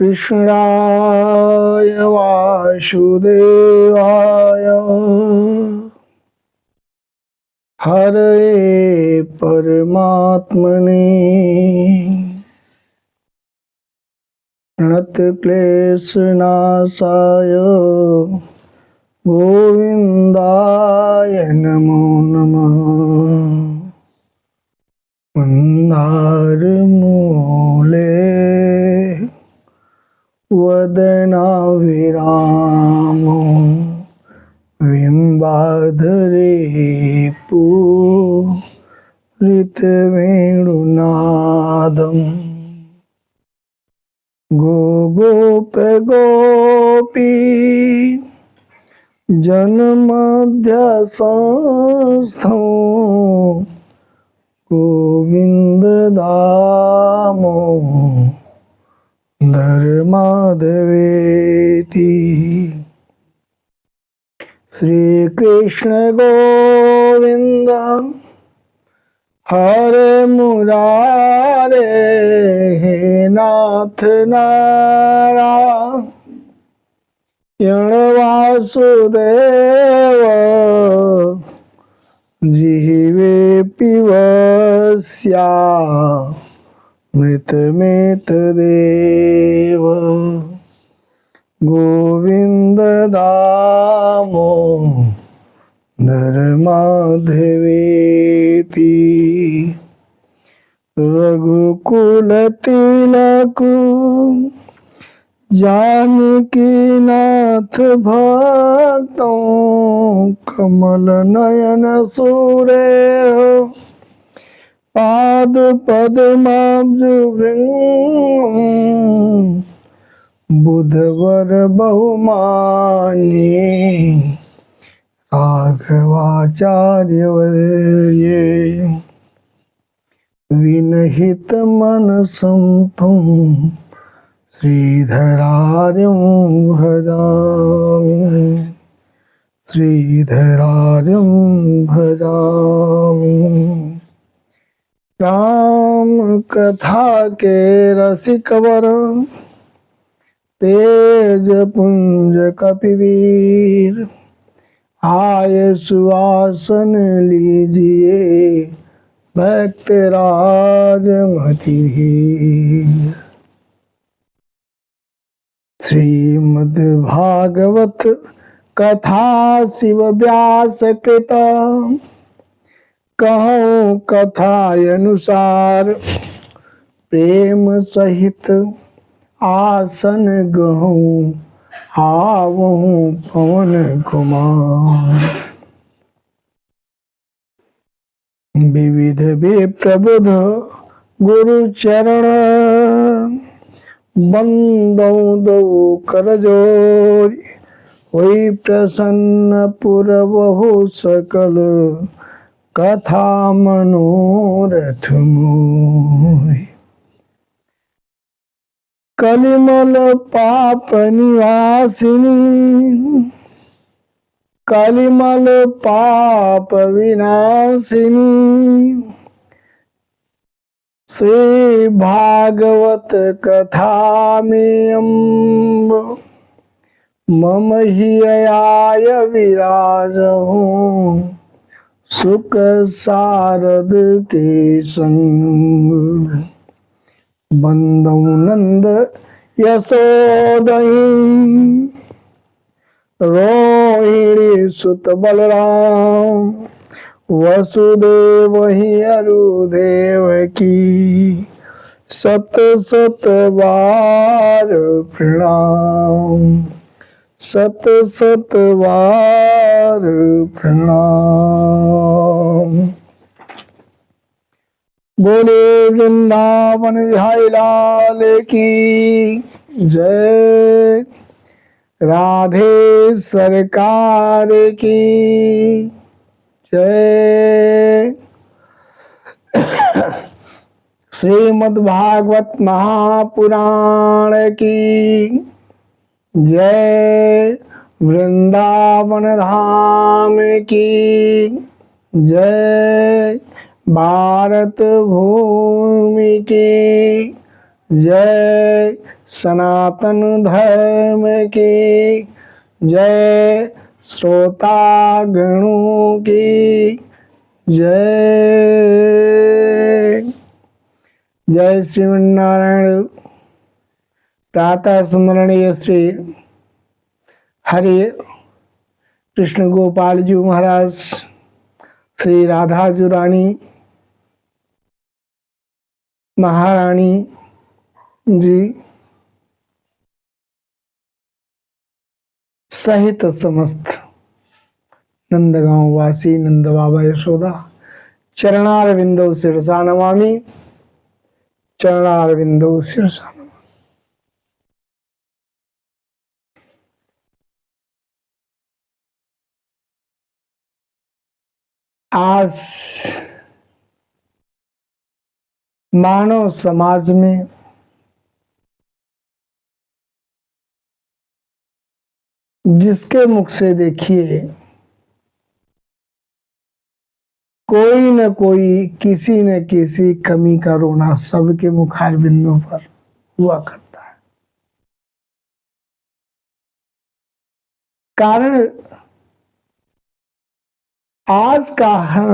कृष्णाय वासुदेवाय हरे परमात्मने प्रणतक्लेशनाशाय गोविन्दाय नमो नमः। मन्दारमूले वदनाभिरामो बिम्बाधरे पूरितवेणुनादम् गोपी जनमध्यस्थं गोविन्ददामोदरमाधवेति। श्रीकृष्ण गोविन्द हरे मुरारे हे नाथ नारायण वासुदेव जिह्वे पिबस्या मृतमेतदेव गोविन्द दामोदरमाधवेति। रघुकुल तिलक जानकीनाथ भक्तों कमल नयन सुरेश पाद पद्माब्जभृंग बुधवर बहुमान्ये राघवाचार्यवर्ये विनहित मनसं तं श्रीधरार्यं भजामि श्रीधरार्यं भजामि। राम कथा के रसिकवर तेज पुंज कपिवीर आय सुआसन लीजिए भक्तराज मतिधीर। श्रीमद्भागवत कथा शिव व्यास कृत कहूँ कथा अनुसार प्रेम सहित आसन गहूँ आवहूँ पवन कुमार। विविध विप्रबुध गुरु चरण बंदौ दो करजोरी होई प्रसन्न पुरबहु सकल कथा मनोरथ मोहि। कलिमल पाप निवासिनी कलिमल पाप विनाशिनी श्री भागवत कथा में अम्ब मम हियाय विराजहूँ सुख सारद के संग। बंदौ नंद यशोदई रोहिणी सुत बलराम वसुदेव ही अरुदेव की सत सत बार प्रणाम सत सत बार प्रणाम। बोले वृंदावन बिहारी लाल की जय। राधे सरकार की जय। श्रीमद्भागवत महापुराण की जय। वृंदावन धाम की जय। भारत भूमि की जय, सनातन धर्म की जय, श्रोतागणों की जय। जय श्रीमन्नारायण। प्रातः स्मरणीय श्री हरि कृष्ण गोपाल जी महाराज, श्री राधा जी रानी महारानी जी सहित समस्त नंदगांव वासी नंद बाबा यशोदा चरणारविंदो शिरसा नमामि, चरणारविंदो शिरसा नमामि। आज मानव समाज में जिसके मुख से देखिए कोई न कोई किसी न किसी कमी का रोना सबके मुखार बिंदुओं पर हुआ करता है। कारण आज का हर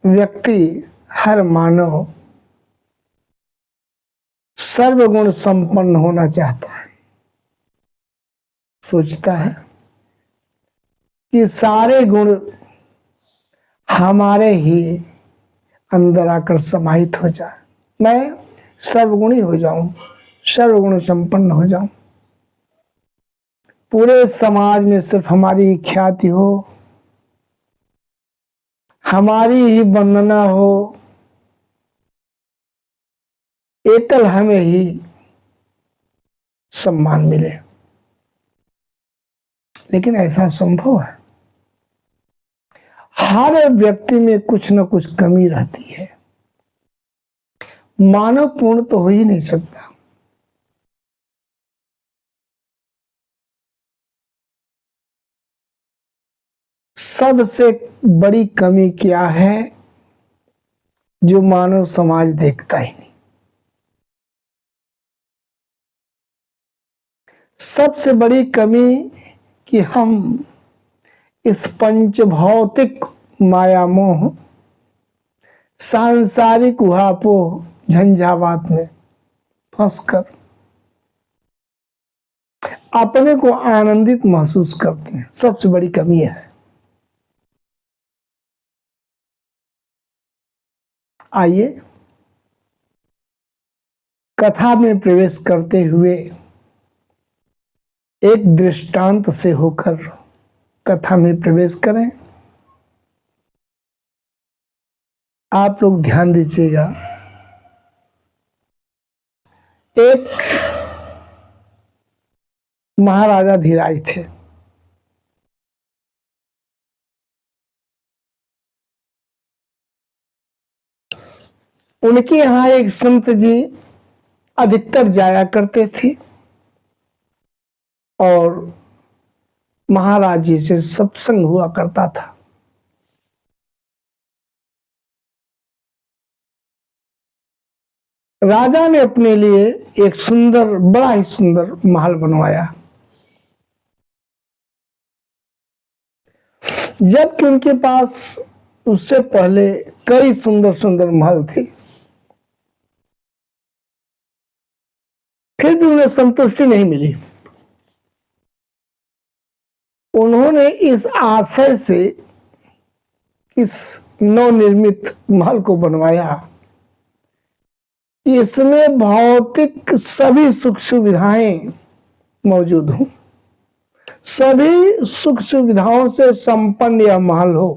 व्यक्ति, हर मानव सर्वगुण संपन्न होना चाहता है। सोचता है कि सारे गुण हमारे ही अंदर आकर समाहित हो जाए, मैं सर्वगुणी हो जाऊं, सर्वगुण संपन्न हो जाऊं, पूरे समाज में सिर्फ हमारी ख्याति हो, हमारी ही वंदना हो, एकल हमें ही सम्मान मिले। लेकिन ऐसा संभव है? हर व्यक्ति में कुछ न कुछ कमी रहती है। मानव पूर्ण तो हो ही नहीं सकता। सबसे बड़ी कमी क्या है जो मानव समाज देखता ही नहीं? सबसे बड़ी कमी कि हम इस पंच भौतिक माया मोह सांसारिक उहापोह झंझावात में फंसकर अपने को आनंदित महसूस करते हैं। सबसे बड़ी कमी है। आइए कथा में प्रवेश करते हुए एक दृष्टांत से होकर कथा में प्रवेश करें। आप लोग ध्यान दीजिएगा। एक महाराजा धीराज थे। उनके यहाँ एक संत जी अधिकतर जाया करते थे और महाराज जी से सत्संग हुआ करता था। राजा ने अपने लिए एक सुंदर, बड़ा ही सुंदर महल बनवाया, जबकि उनके पास उससे पहले कई सुंदर सुंदर महल थे। फिर भी उन्हें संतुष्टि नहीं मिली। उन्होंने इस आशय से इस नवनिर्मित महल को बनवाया, इसमें भौतिक सभी सुख सुविधाएं मौजूद हों, सभी सुख सुविधाओं से संपन्न यह महल हो।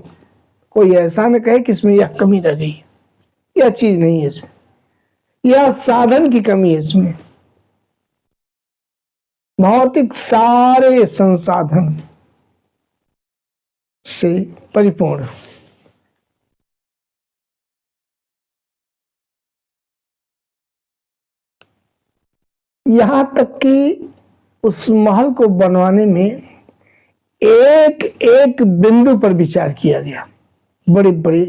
कोई ऐसा न कहे कि इसमें यह कमी रह गई, यह चीज नहीं है इसमें, यह साधन की कमी है इसमें। भौतिक सारे संसाधन से परिपूर्ण। यहां तक कि उस महल को बनवाने में एक एक बिंदु पर विचार किया गया। बड़े बड़े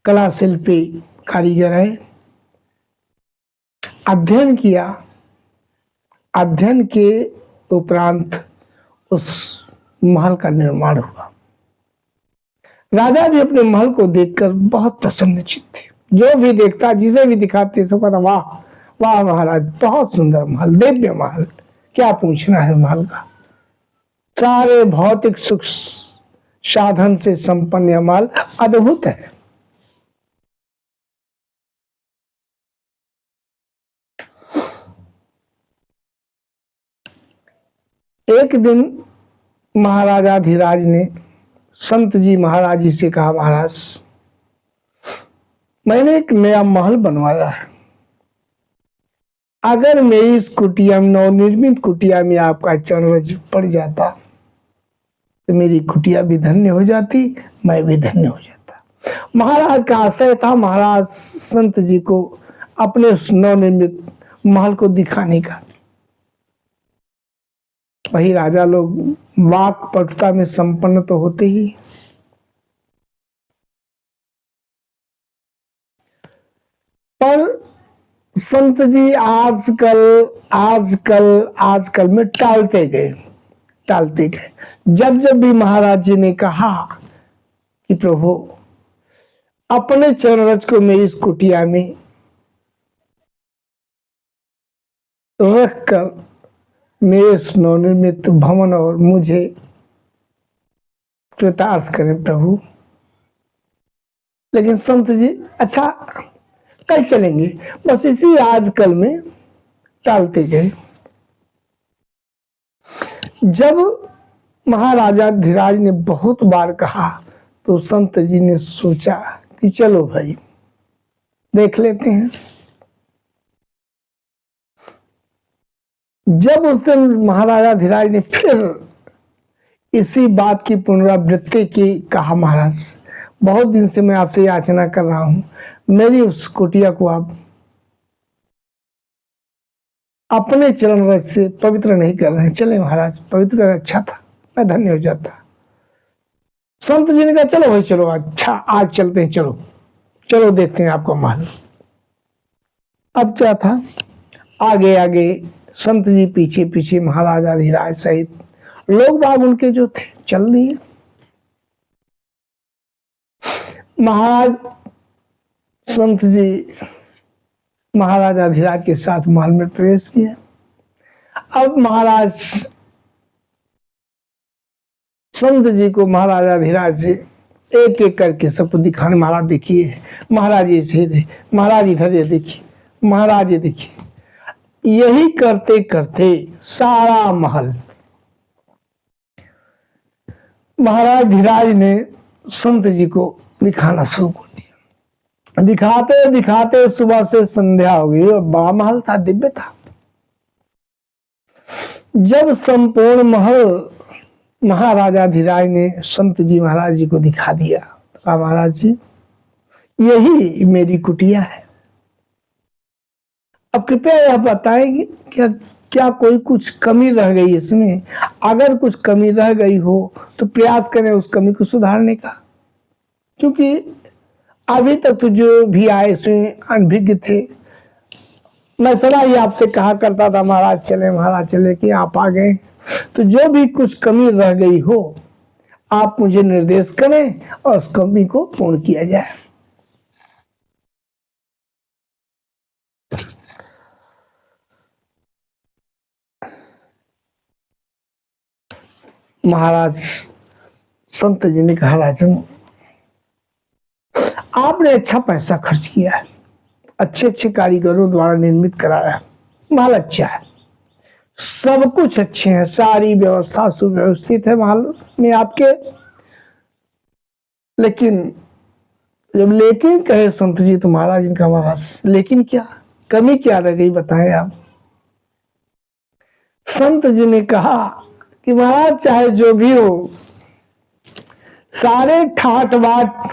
कला शिल्पी कारीगर है। अध्ययन किया, अध्ययन के उपरांत उस महल का निर्माण हुआ। राजा भी अपने महल को देखकर बहुत प्रसन्नचित्त थे। जो भी देखता, जिसे भी दिखाते, सब कहता वाह वाह महाराज, बहुत सुंदर महल, दिव्य महल, क्या पूछना है महल का। सारे भौतिक सुख साधन से संपन्न यह महल अद्भुत है। एक दिन महाराजा धीराज ने संत जी महाराज जी से कहा, महाराज मैंने एक नया महल बनवाया है, अगर मेरी इस कुटिया में, नवनिर्मित कुटिया में आपका चरण रज पड़ जाता तो मेरी कुटिया भी धन्य हो जाती, मैं भी धन्य हो जाता। महाराज का आशय था महाराज संत जी को अपने उस नवनिर्मित महल को दिखाने का। वही राजा लोग वाक पटुता में संपन्न तो होते ही, पर संत जी आजकल में टालते गए। जब जब भी महाराज जी ने कहा कि प्रभु अपने चरण रज को मेरी इस कुटिया में रखकर मेरे नवनिर्मित भवन और मुझे कृतार्थ करें प्रभु। लेकिन संत जी अच्छा कल चलेंगे, बस इसी आजकल में टालते गए। जब महाराजा धीराज ने बहुत बार कहा तो संत जी ने सोचा कि चलो भाई देख लेते हैं। जब उस दिन महाराजा धीराज ने फिर इसी बात की पुनरावृत्ति की, कहा महाराज बहुत दिन से मैं आपसे याचना कर रहा हूं, मेरी उस कुटिया को आप अपने चरण रज से पवित्र नहीं कर रहे हैं। चले महाराज, पवित्र कर अच्छा था, मैं धन्य हो जाता। संत जी ने कहा चलो भाई चलो, अच्छा आज चलते हैं, चलो चलो देखते हैं आपका महल। अब क्या था, आगे आगे संत जी पीछे पीछे, महाराजा धीराज सहित लोग बाग उनके जो थे चल दिए। महाराज संत जी महाराजा धीराज के साथ महल में प्रवेश किया। अब महाराज संत जी को महाराजा धीराज जी एक एक करके सबको दिखाने, महाराज देखिए, महाराज ये से, महाराज इधर ये देखिए, महाराज ये देखिए। यही करते करते सारा महल महाराज धीराज ने संत जी को दिखाना शुरू कर दिया। दिखाते दिखाते सुबह से संध्या हो गई और बड़ा महल था, दिव्य था। जब संपूर्ण महल महाराजा धीराज ने संत जी महाराज जी को दिखा दिया, कहा महाराज जी यही मेरी कुटिया है, अब कृपया यह बताएं कि क्या कोई कुछ कमी रह गई इसमें? अगर कुछ कमी रह गई हो तो प्रयास करें उस कमी को सुधारने का, क्योंकि अभी तक तो जो भी आए इसमें अनभिज्ञ थे। मैं सदा ही आपसे कहा करता था महाराज चले, कि आप आ गए, तो जो भी कुछ कमी रह गई हो आप मुझे निर्देश करें और उस कमी को पूर्ण किया जाए। महाराज संत जी ने कहा राजन आपने अच्छा पैसा खर्च किया है, अच्छे अच्छे कारीगरों द्वारा निर्मित कराया, महल अच्छा है, सब कुछ अच्छे हैं, सारी व्यवस्था सुव्यवस्थित है महल में आपके। लेकिन जब लेकिन कहे संत जी तो महाराज इनका महाराज लेकिन क्या, कमी क्या रह गई बताएं आप। संत जी ने कहा कि महाराज चाहे जो भी हो, सारे ठाट बाट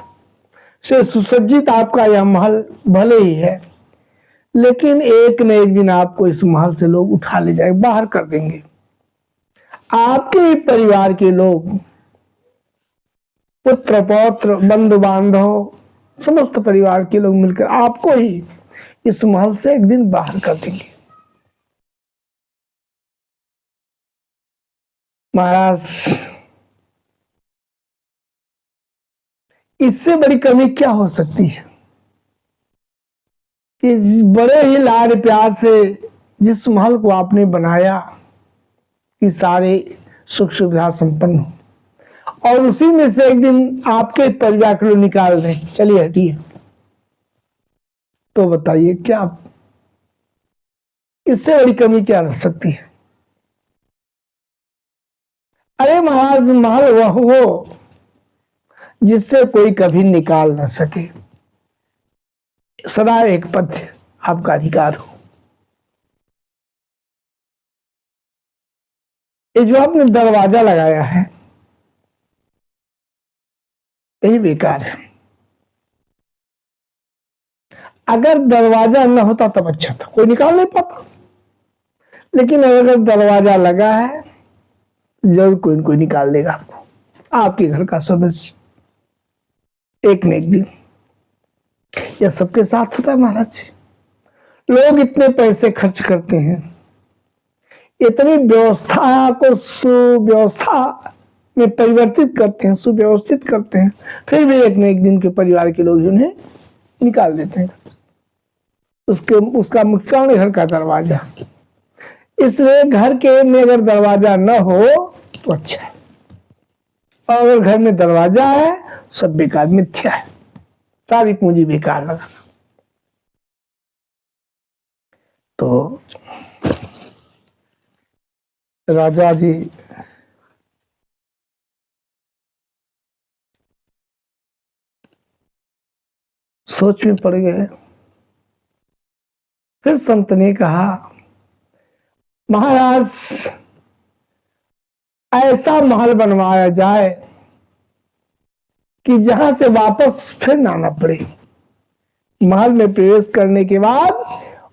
से सुसज्जित आपका यह महल भले ही है, लेकिन एक न एक दिन आपको इस महल से लोग उठा ले जाए, बाहर कर देंगे। आपके ही परिवार के लोग, पुत्र पौत्र बंधु बांधव समस्त परिवार के लोग मिलकर आपको ही इस महल से एक दिन बाहर कर देंगे। महाराज, इससे बड़ी कमी क्या हो सकती है कि बड़े ही लाड प्यार से जिस महल को आपने बनाया कि सारे सुख सुविधा संपन्न हो, और उसी में से एक दिन आपके परिवार के लोग निकाल दें, चलिए हटिए, तो बताइए क्या इससे बड़ी कमी क्या रह सकती है? अरे महाराज, महल वह हो जिससे कोई कभी निकाल ना सके, सदा एक पद आपका अधिकार हो। ये जो आपने दरवाजा लगाया है यही बेकार है। अगर दरवाजा न होता तब अच्छा था, कोई निकाल नहीं पाता, लेकिन अगर दरवाजा लगा है जरूर कोई न कोई निकाल देगा आपको। आपके घर का सदस्य एक न एक दिन, यह सबके साथ होता है महाराज जी। लोग इतने पैसे खर्च करते हैं, इतनी व्यवस्था को सुव्यवस्था में परिवर्तित करते हैं, सुव्यवस्थित करते हैं, फिर भी एक न एक दिन के परिवार के लोग उन्हें निकाल देते हैं। उसका मुख्य कारण घर का दरवाजा। इसलिए घर के में अगर दरवाजा न हो तो अच्छा है, और अगर घर में दरवाजा है सब बेकार, मिथ्या है, सारी पूंजी बेकार लगा। तो राजा जी सोच में पड़ गए। फिर संत ने कहा, महाराज ऐसा महल बनवाया जाए कि जहां से वापस फिर ना आना पड़े। महल में प्रवेश करने के बाद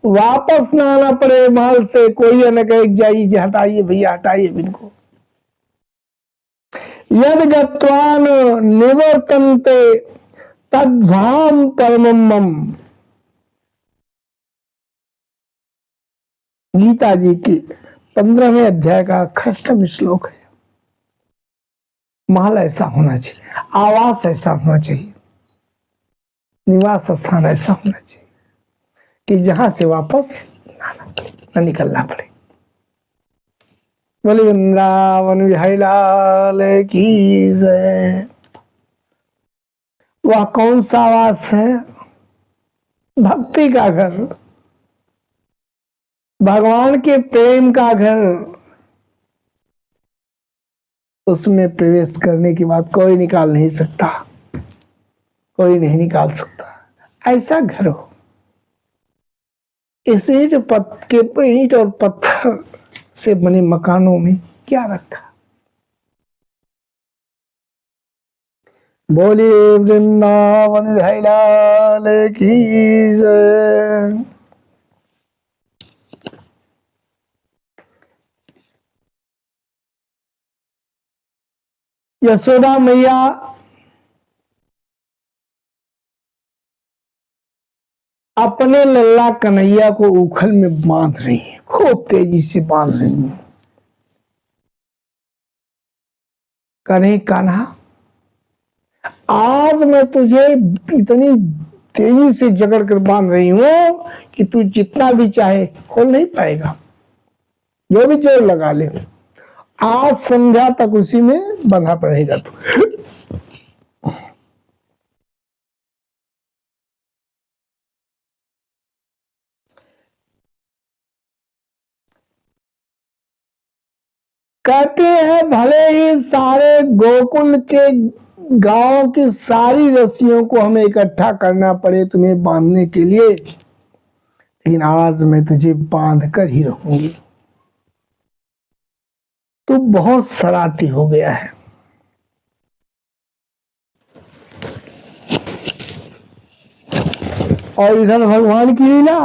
वापस ना आना पड़े महल से, कोई न कहे जाइए, हटाइए भैया, हटाइए इनको। यद गत्वान निवर्तन्ते तद्धाम परमम। गीता जी की 15वें अध्याय का 68वां श्लोक है। महल ऐसा होना चाहिए, आवास ऐसा होना चाहिए, निवास स्थान ऐसा होना चाहिए कि जहां से वापस न निकलना पड़े। बोले वृंदावन बिहारी लाल की जय। वह कौन सा आवास है? भक्ति का घर, भगवान के प्रेम का घर। उसमें प्रवेश करने के बाद कोई निकाल नहीं सकता, कोई नहीं निकाल सकता। ऐसा घर हो। इस ईंट और पत्थर से बने मकानों में क्या रखा? बोलिए वृंदावन बिहारी लाल की जय। यशोदा मैया अपने लल्ला कन्हैया को उखल में बांध रही है, खूब तेजी से बांध रही है। कन्हैया, कान्हा, आज मैं तुझे इतनी तेजी से जकड़ कर बांध रही हूं कि तू जितना भी चाहे खोल नहीं पाएगा, जो भी जोर लगा ले। आज संध्या तक उसी में बंधा पड़ेगा तू। कहते हैं भले ही सारे गोकुल के गांव की सारी रस्सियों को हमें इकट्ठा करना पड़े तुम्हें बांधने के लिए, लेकिन आज मैं तुझे बांध कर ही रहूंगी। तू बहुत शरारती हो गया है। और इधर भगवान की लीला,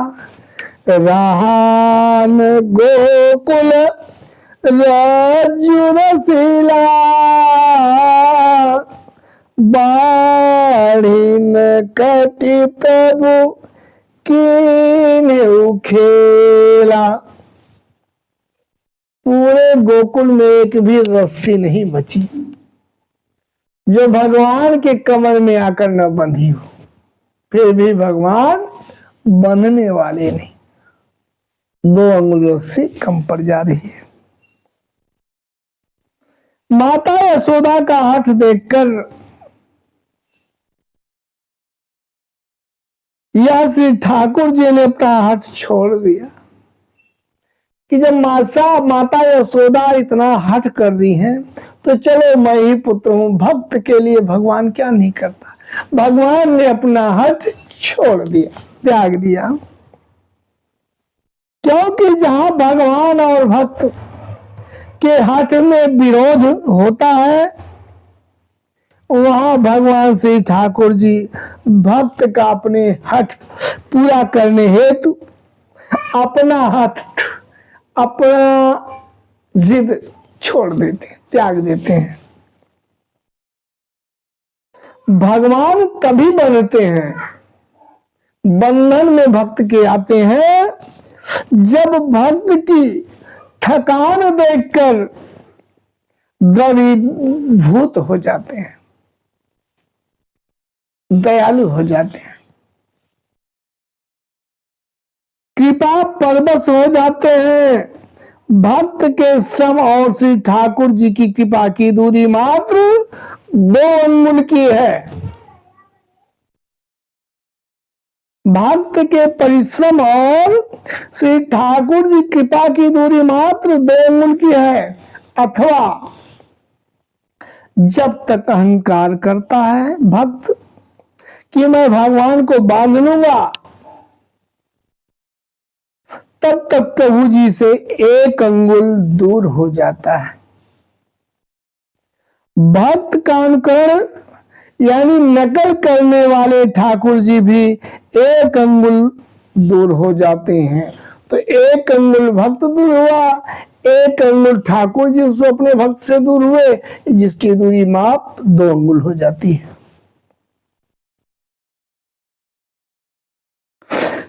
राहन गोकुल राजू रसीला, बाढ़ी न कटी प्रभु कीन्हु खेला। पूरे गोकुल में एक भी रस्सी नहीं बची जो भगवान के कमर में आकर न बंधी हो। फिर भी भगवान बंधने वाले नहीं, 2 अंगुल रस्सी कम पड़ जा रही है। माता यशोदा का हठ देखकर यह श्री ठाकुर जी ने अपना हठ छोड़ दिया कि जब माता यशोदा इतना हठ कर दी है तो चलो मैं ही पुत्र हूं। भक्त के लिए भगवान क्या नहीं करता। भगवान ने अपना हठ छोड़ दिया, त्याग दिया, क्योंकि जहां भगवान और भक्त के हठ में विरोध होता है वहां भगवान श्री ठाकुर जी भक्त का अपने हठ पूरा करने हेतु अपना हठ, अपना जिद छोड़ देते हैं, त्याग देते हैं। भगवान तभी बनते हैं, बंधन में भक्त के आते हैं जब भक्त की थकान देखकर द्रवीभूत हो जाते हैं, दयालु हो जाते हैं, कृपा परवश हो जाते हैं। भक्त के श्रम और श्री ठाकुर जी की कृपा की दूरी मात्र 2 अंगुल की है। भक्त के परिश्रम और श्री ठाकुर जी कृपा की दूरी मात्र 2 अंगुल की है। अथवा जब तक अहंकार करता है भक्त कि मैं भगवान को बांध लूंगा, तब तक प्रभु जी से 1 अंगुल दूर हो जाता है। भक्त का अनुकरण यानी नकल करने वाले ठाकुर जी भी 1 अंगुल दूर हो जाते हैं। तो 1 अंगुल भक्त दूर हुआ, 1 अंगुल ठाकुर जी उससे अपने भक्त से दूर हुए, जिसकी दूरी माप 2 अंगुल हो जाती है।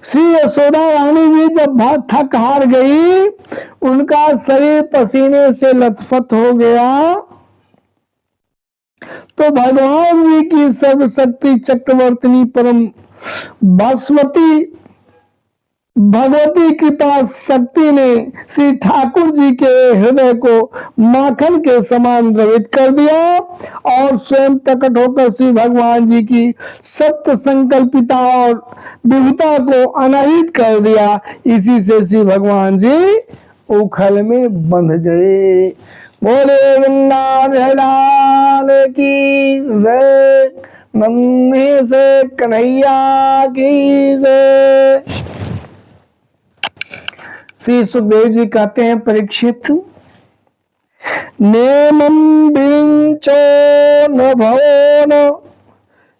श्री यशोदा रानी जी जब थक हार गई, उनका शरीर पसीने से लथपथ हो गया, तो भगवान जी की सर्वशक्ति चक्रवर्तिनी परम भास्वती भगवती कृपा शक्ति ने श्री ठाकुर जी के हृदय को माखन के समान द्रवित कर दिया और स्वयं प्रकट होकर श्री भगवान जी की सत्य संकल्पिता और विभुता को अनाहित कर दिया। इसी से श्री भगवान जी उखल में बंध गए। बोले वृंदावन लाल की जय, नन्हे से कन्हैया की जय। श्री सुखदेव जी कहते हैं, परीक्षित नेमं विरिंचो न भवो न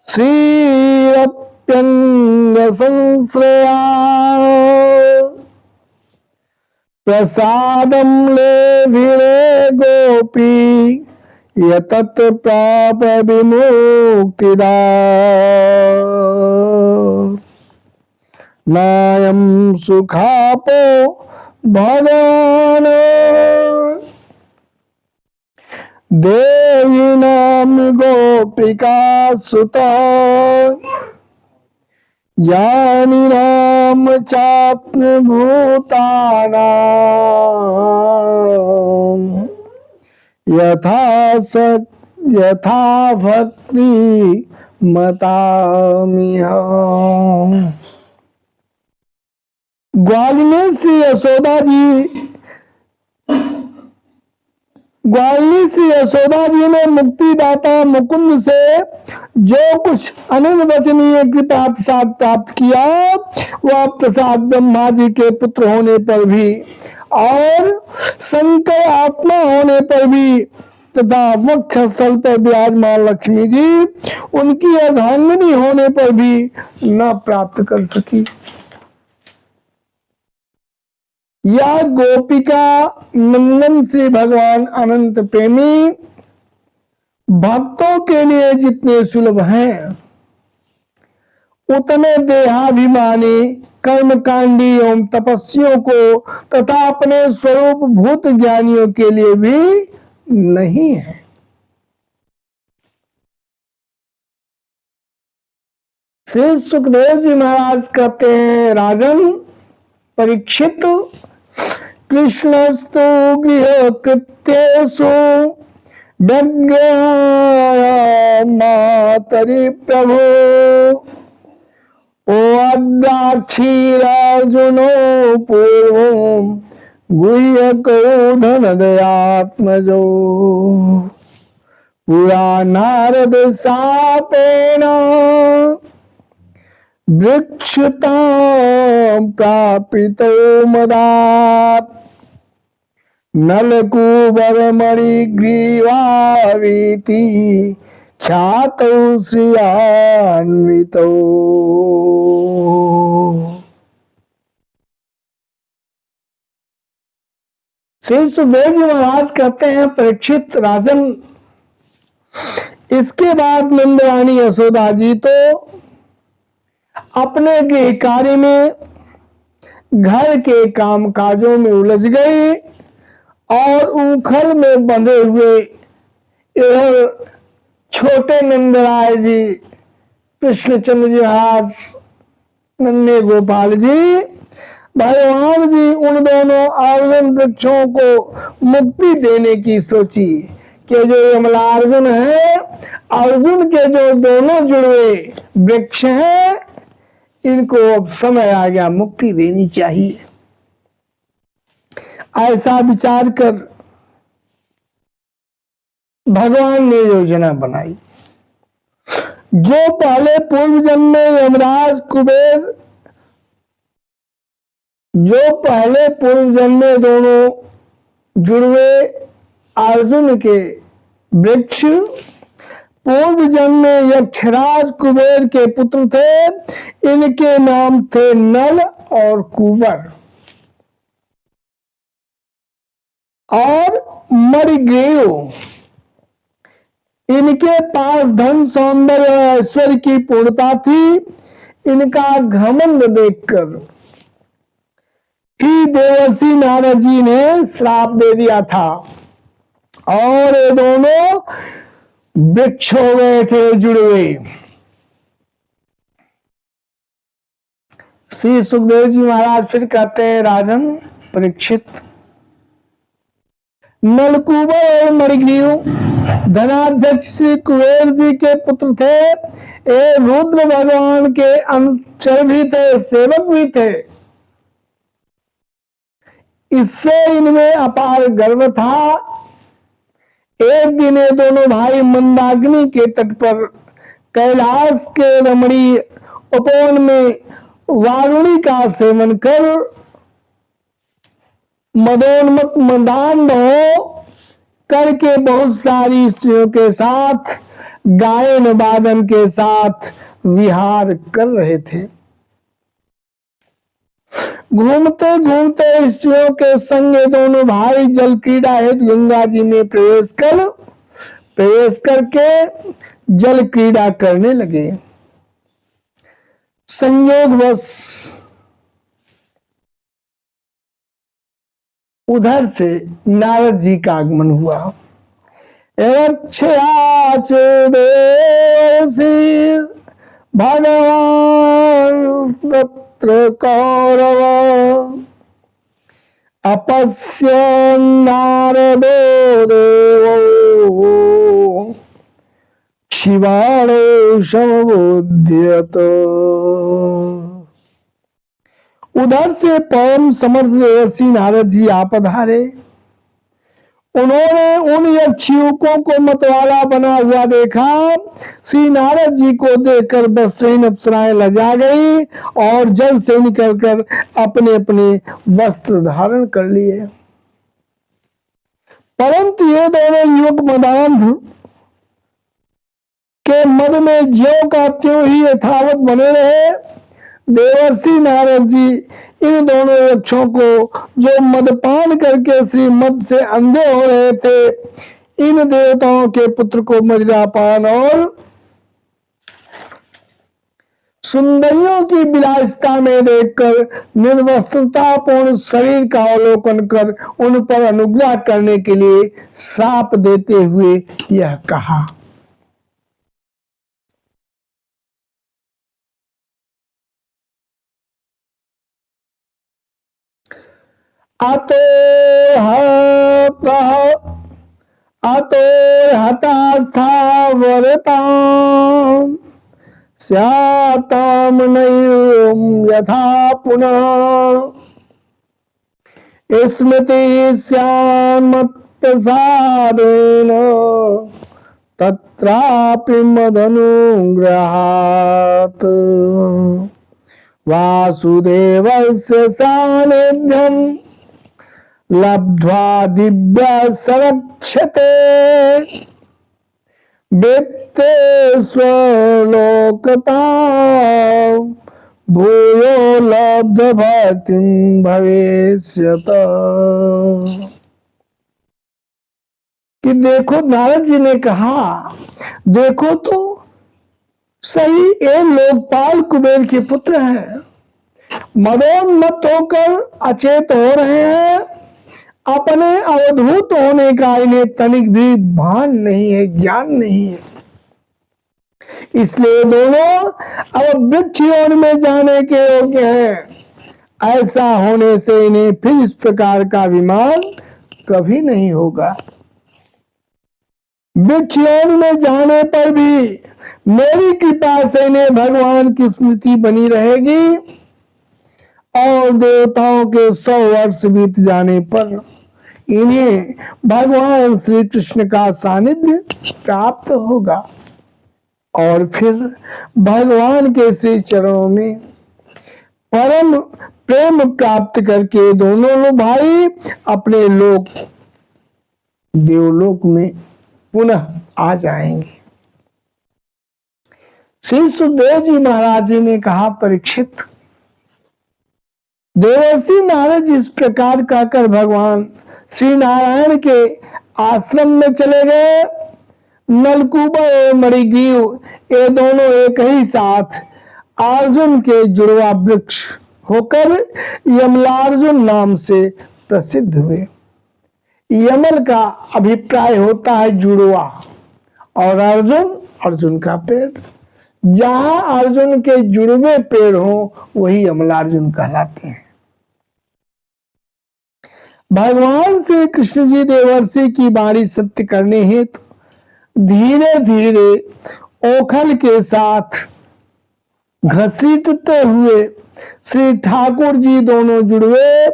श्रीरप्यंग संश्रया प्रसादम ले भिरे गोपी यतत प्राप विमुक्तिदा नायम सुखापो भगवान देवी नाम गोपिका सुता यानि नाम चात्म भूतानां यथा भक्ति मतामिहम्। ग्वालिनी श्री यशोदा जी ने मुक्तिदाता मुकुंद से जो कुछ अनिर्वचनीय कृपा प्रसाद प्राप्त किया, वह प्रसाद ब्रह्मा जी के पुत्र होने पर भी और शंकर आत्मा होने पर भी तथा वक्ष स्थल पर विराजमान लक्ष्मी जी उनकी अर्धांगिनी होने पर भी न प्राप्त कर सकी। यह गोपिका नंदन श्री भगवान अनंत प्रेमी भक्तों के लिए जितने सुलभ हैं उतने देहाभिमानी कर्मकांडी एवं तपस्वियों को तथा अपने स्वरूप भूत ज्ञानियों के लिए भी नहीं है। श्री सुखदेव जी महाराज कहते हैं, राजन परीक्षित, कृष्णस्तु गृह कृत्येषु मातरि प्रभु ओद्राक्षीरार्जुनो पूर्व गुह्यको धनदयात्मजो पुरा नारद शापेन वृक्षतां प्रापितो मदात् नलकूबरमणिग्रीवावीति ख्यातौ श्रियान्वितौ। श्री सुखदेव जी महाराज कहते हैं, परीक्षित राजन, इसके बाद नंदरानी यशोदा जी तो अपने गृह कार्य में, घर के काम काजों में उलझ गई और उखल में बंधे हुए इधर छोटे नंदराय जी, कृष्णचंद्र जी महाराज, नन्हे गोपाल जी, भगवान जी उन दोनों अर्जुन वृक्षों को मुक्ति देने की सोची कि जो यमला अर्जुन है, अर्जुन के जो दोनों जुड़वे वृक्ष हैं, इनको अब समय आ गया, मुक्ति देनी चाहिए। ऐसा विचार कर भगवान ने योजना बनाई। जो पहले पूर्व जन्म में यमराज कुबेर, जो पहले पूर्व जन्म में दोनों जुड़वे अर्जुन के वृक्ष पूर्व जन्म में यक्षराज कुबेर के पुत्र थे, इनके नाम थे नल और कुंवर और मणिग्रीव। इनके पास धन सौंदर्य और ऐश्वर्य की पूर्णता थी। इनका घमंड देखकर ही देवर्षि नारद जी ने श्राप दे दिया था और ये दोनों वृक्ष हो गए थे जुड़वे। श्री सुखदेव जी महाराज फिर कहते हैं, राजन परीक्षित, नलकूबर और मणिग्रीव धनाध्यक्ष श्री कुबेर जी के पुत्र थे। ये रुद्र भगवान के अनुचर भी थे, सेवक भी थे। इससे इनमें अपार गर्व था। एक दिन ये दोनों भाई मंदाकिनी के तट पर कैलाश के रमणीय उपवन में वारुणी का सेवन कर मदोन्मत्त मदान्ध हो करके बहुत सारी स्त्रियों के साथ गायन वादन के साथ विहार कर रहे थे। घूमते घूमते स्त्रियों के संग दोनों भाई जल क्रीड़ा हेतु गंगा जी में प्रवेश करके जल क्रीड़ा करने लगे। संयोगवश उधर से नारद जी का आगमन हुआ। भगवान तत्र कौरव अपश्य नारदो देवो शिवाणो समबुध्यत। उधर से परम समर्थ देवर्षि नारद जी आ पधारे। उन्होंने उन यक्षियों को मतवाला बना हुआ देखा। श्री नारद जी को देखकर वस्त्रहीन अप्सराएं लजा गई और जल से निकलकर अपने अपने वस्त्र धारण कर लिए। परंतु ये दोनों युवक मदान्ध के मद में ज्यों का त्यों ही यथावत बने रहे। देवर्षि नारद जी इन दोनों यक्षों को, जो मदपान करके श्री मद से अंधे हो रहे थे, इन देवताओं के पुत्र को मदिरापान और सुंदरियों की विलासिता में देखकर निर्वस्त्रता पूर्ण शरीर का अवलोकन कर उन पर अनुग्रह करने के लिए श्राप देते हुए यह कहा। हतास्था वरता स्याताम नैवं यथा पुनः स्मृति स्यान्मत्प्रसादेन तत्रापि मदनुग्रहात् वासुदेवस्य सानिध्यं लब्ध्वा दिव्य संरक्षते वित्ते स्वलोकता भूयो लब्ध भक्तिं भविष्यत। कि देखो, नारद जी ने कहा, देखो तो सही ये लोकपाल कुबेर के पुत्र हैं, मदोन्मत्त होकर अचेत हो रहे हैं, अपने अवधूत होने का इन्हें तनिक भी भान नहीं है, ज्ञान नहीं है। इसलिए दोनों अब वृक्ष योनि में जाने के योग्य हैं। ऐसा होने से इन्हें फिर इस प्रकार का अभिमान कभी नहीं होगा। वृक्ष योनि में जाने पर भी मेरी कृपा से इन्हें भगवान की स्मृति बनी रहेगी और देवताओं के 100 वर्ष बीत जाने पर इन्हें भगवान श्री कृष्ण का सानिध्य प्राप्त होगा और फिर भगवान के श्री चरणों में परम प्रेम प्राप्त करके दोनों भाई अपने लोक देवलोक में पुनः आ जाएंगे। श्री सुखदेव जी महाराज जी ने कहा, परीक्षित, देवर्षि नारद इस प्रकार कहकर भगवान श्री नारायण के आश्रम में चले गए। नलकूबर और मणिग्रीव ये दोनों एक ही साथ अर्जुन के जुड़वा वृक्ष होकर यमलार्जुन नाम से प्रसिद्ध हुए। यमल का अभिप्राय होता है जुड़वा और अर्जुन, अर्जुन का पेड़। जहां अर्जुन के जुड़वे पेड़ हो वही यमलार्जुन कहलाते हैं। भगवान श्री कृष्ण जी देवर्षि की वाणी सत्य करने हेतु धीरे धीरे ओखल के साथ घसीटते हुए श्री ठाकुर जी दोनों जुड़वे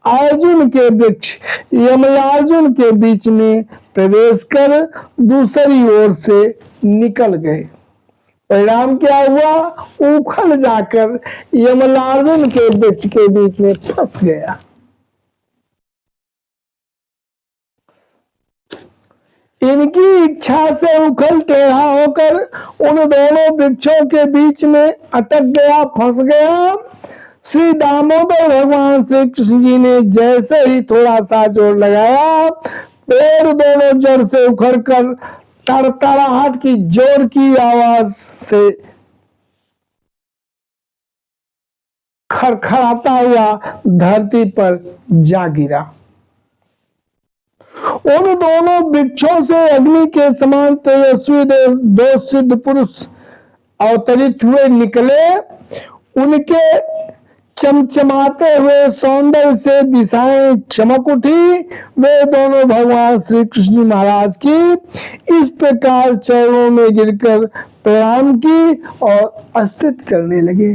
अर्जुन के वृक्ष यमलार्जुन के बीच में प्रवेश कर दूसरी ओर से निकल गए। परिणाम क्या हुआ? उखल जाकर यमलार्जुन के वृक्ष के बीच में फंस गया। इनकी इच्छा से उखल टेढ़ा होकर उन दोनों वृक्षों के बीच में अटक गया, फंस गया। श्री दामोदर भगवान श्री कृष्ण जी ने जैसे ही थोड़ा सा जोर लगाया, पेड़ दोनों जड़ से उखड़ कर तड़तड़ाहट की जोर की आवाज से खड़खड़ाता हुआ धरती पर जा गिरा। उन दोनों वृक्षों से अग्नि के समान तेजस्वी दो सिद्ध पुरुष अवतरित हुए निकले। उनके चमचमाते हुए सौंदर्य से दिशाएं चमक उठी। वे दोनों भगवान श्री कृष्ण महाराज की इस प्रकार चरणों में गिरकर प्रणाम की और स्तुति करने लगे।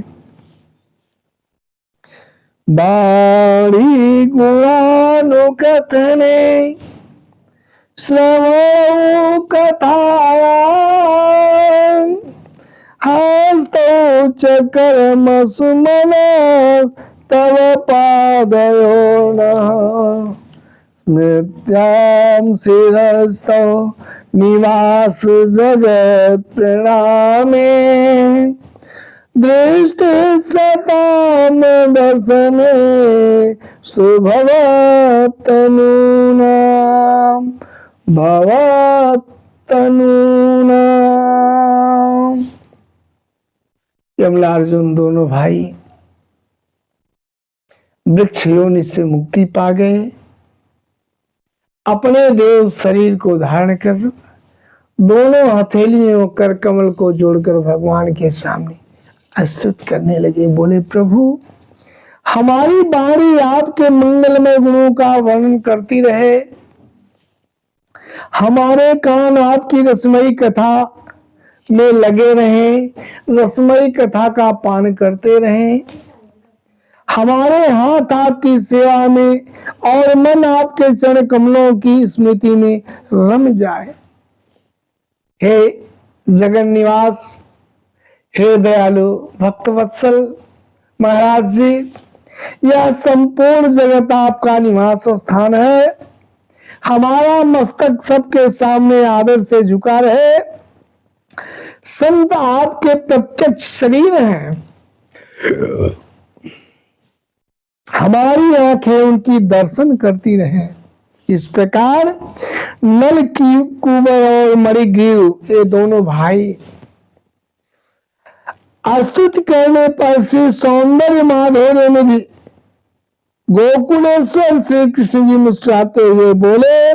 बाणी गुणानुकथने श्रवणो कथाया हस्तौ च कर्म सुमन तव पादयोर्नः स्मृत्यां शिरस्तौ निवास जगत् प्रणामे दृष्टि सताम दर्शने सुभवतनूनां भवतनूना। यमला अर्जुन दोनों भाई वृक्ष योनि से मुक्ति पा गए। अपने देव शरीर को धारण कर दोनों हथेलियों कर कमल को जोड़कर भगवान के सामने स्तुति करने लगे। बोले प्रभु, हमारी वाणी आपके मंगलमय गुणों का वर्णन करती रहे, हमारे कान आपकी रसमयी कथा में लगे रहें, रसमयी कथा का पान करते रहें, हमारे हाथ आपकी सेवा में और मन आपके चरण कमलों की स्मृति में रम जाए। हे जगन निवास, हे दयालु भक्त वत्सल महाराज जी, यह संपूर्ण जगत आपका निवास स्थान है। हमारा मस्तक सबके सामने आदर से झुका रहे। संत आपके प्रत्यक्ष शरीर हैं, हमारी आंखें उनकी दर्शन करती रहें। इस प्रकार नल की कुंवर और मणिग्रीव ये दोनों भाई स्तुति करने पर श्री सौंदर्य माधुर्य निधि गोकुलेश्वर श्री कृष्ण जी मुस्कुराते हुए बोले,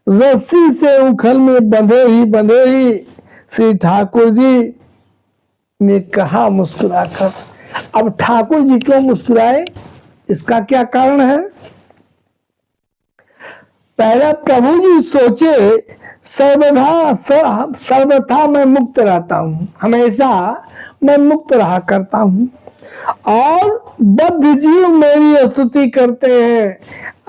रस्सी से उखल में बंधे ही श्री ठाकुर जी ने कहा मुस्कुराकर। अब ठाकुर जी क्यों मुस्कुराए, इसका क्या कारण है? पहला प्रभु जी सोचे, सर्वथा मैं मुक्त रहता हूं, हमेशा मैं मुक्त रहा करता हूं, और बद्ध जीव मेरी स्तुति करते हैं।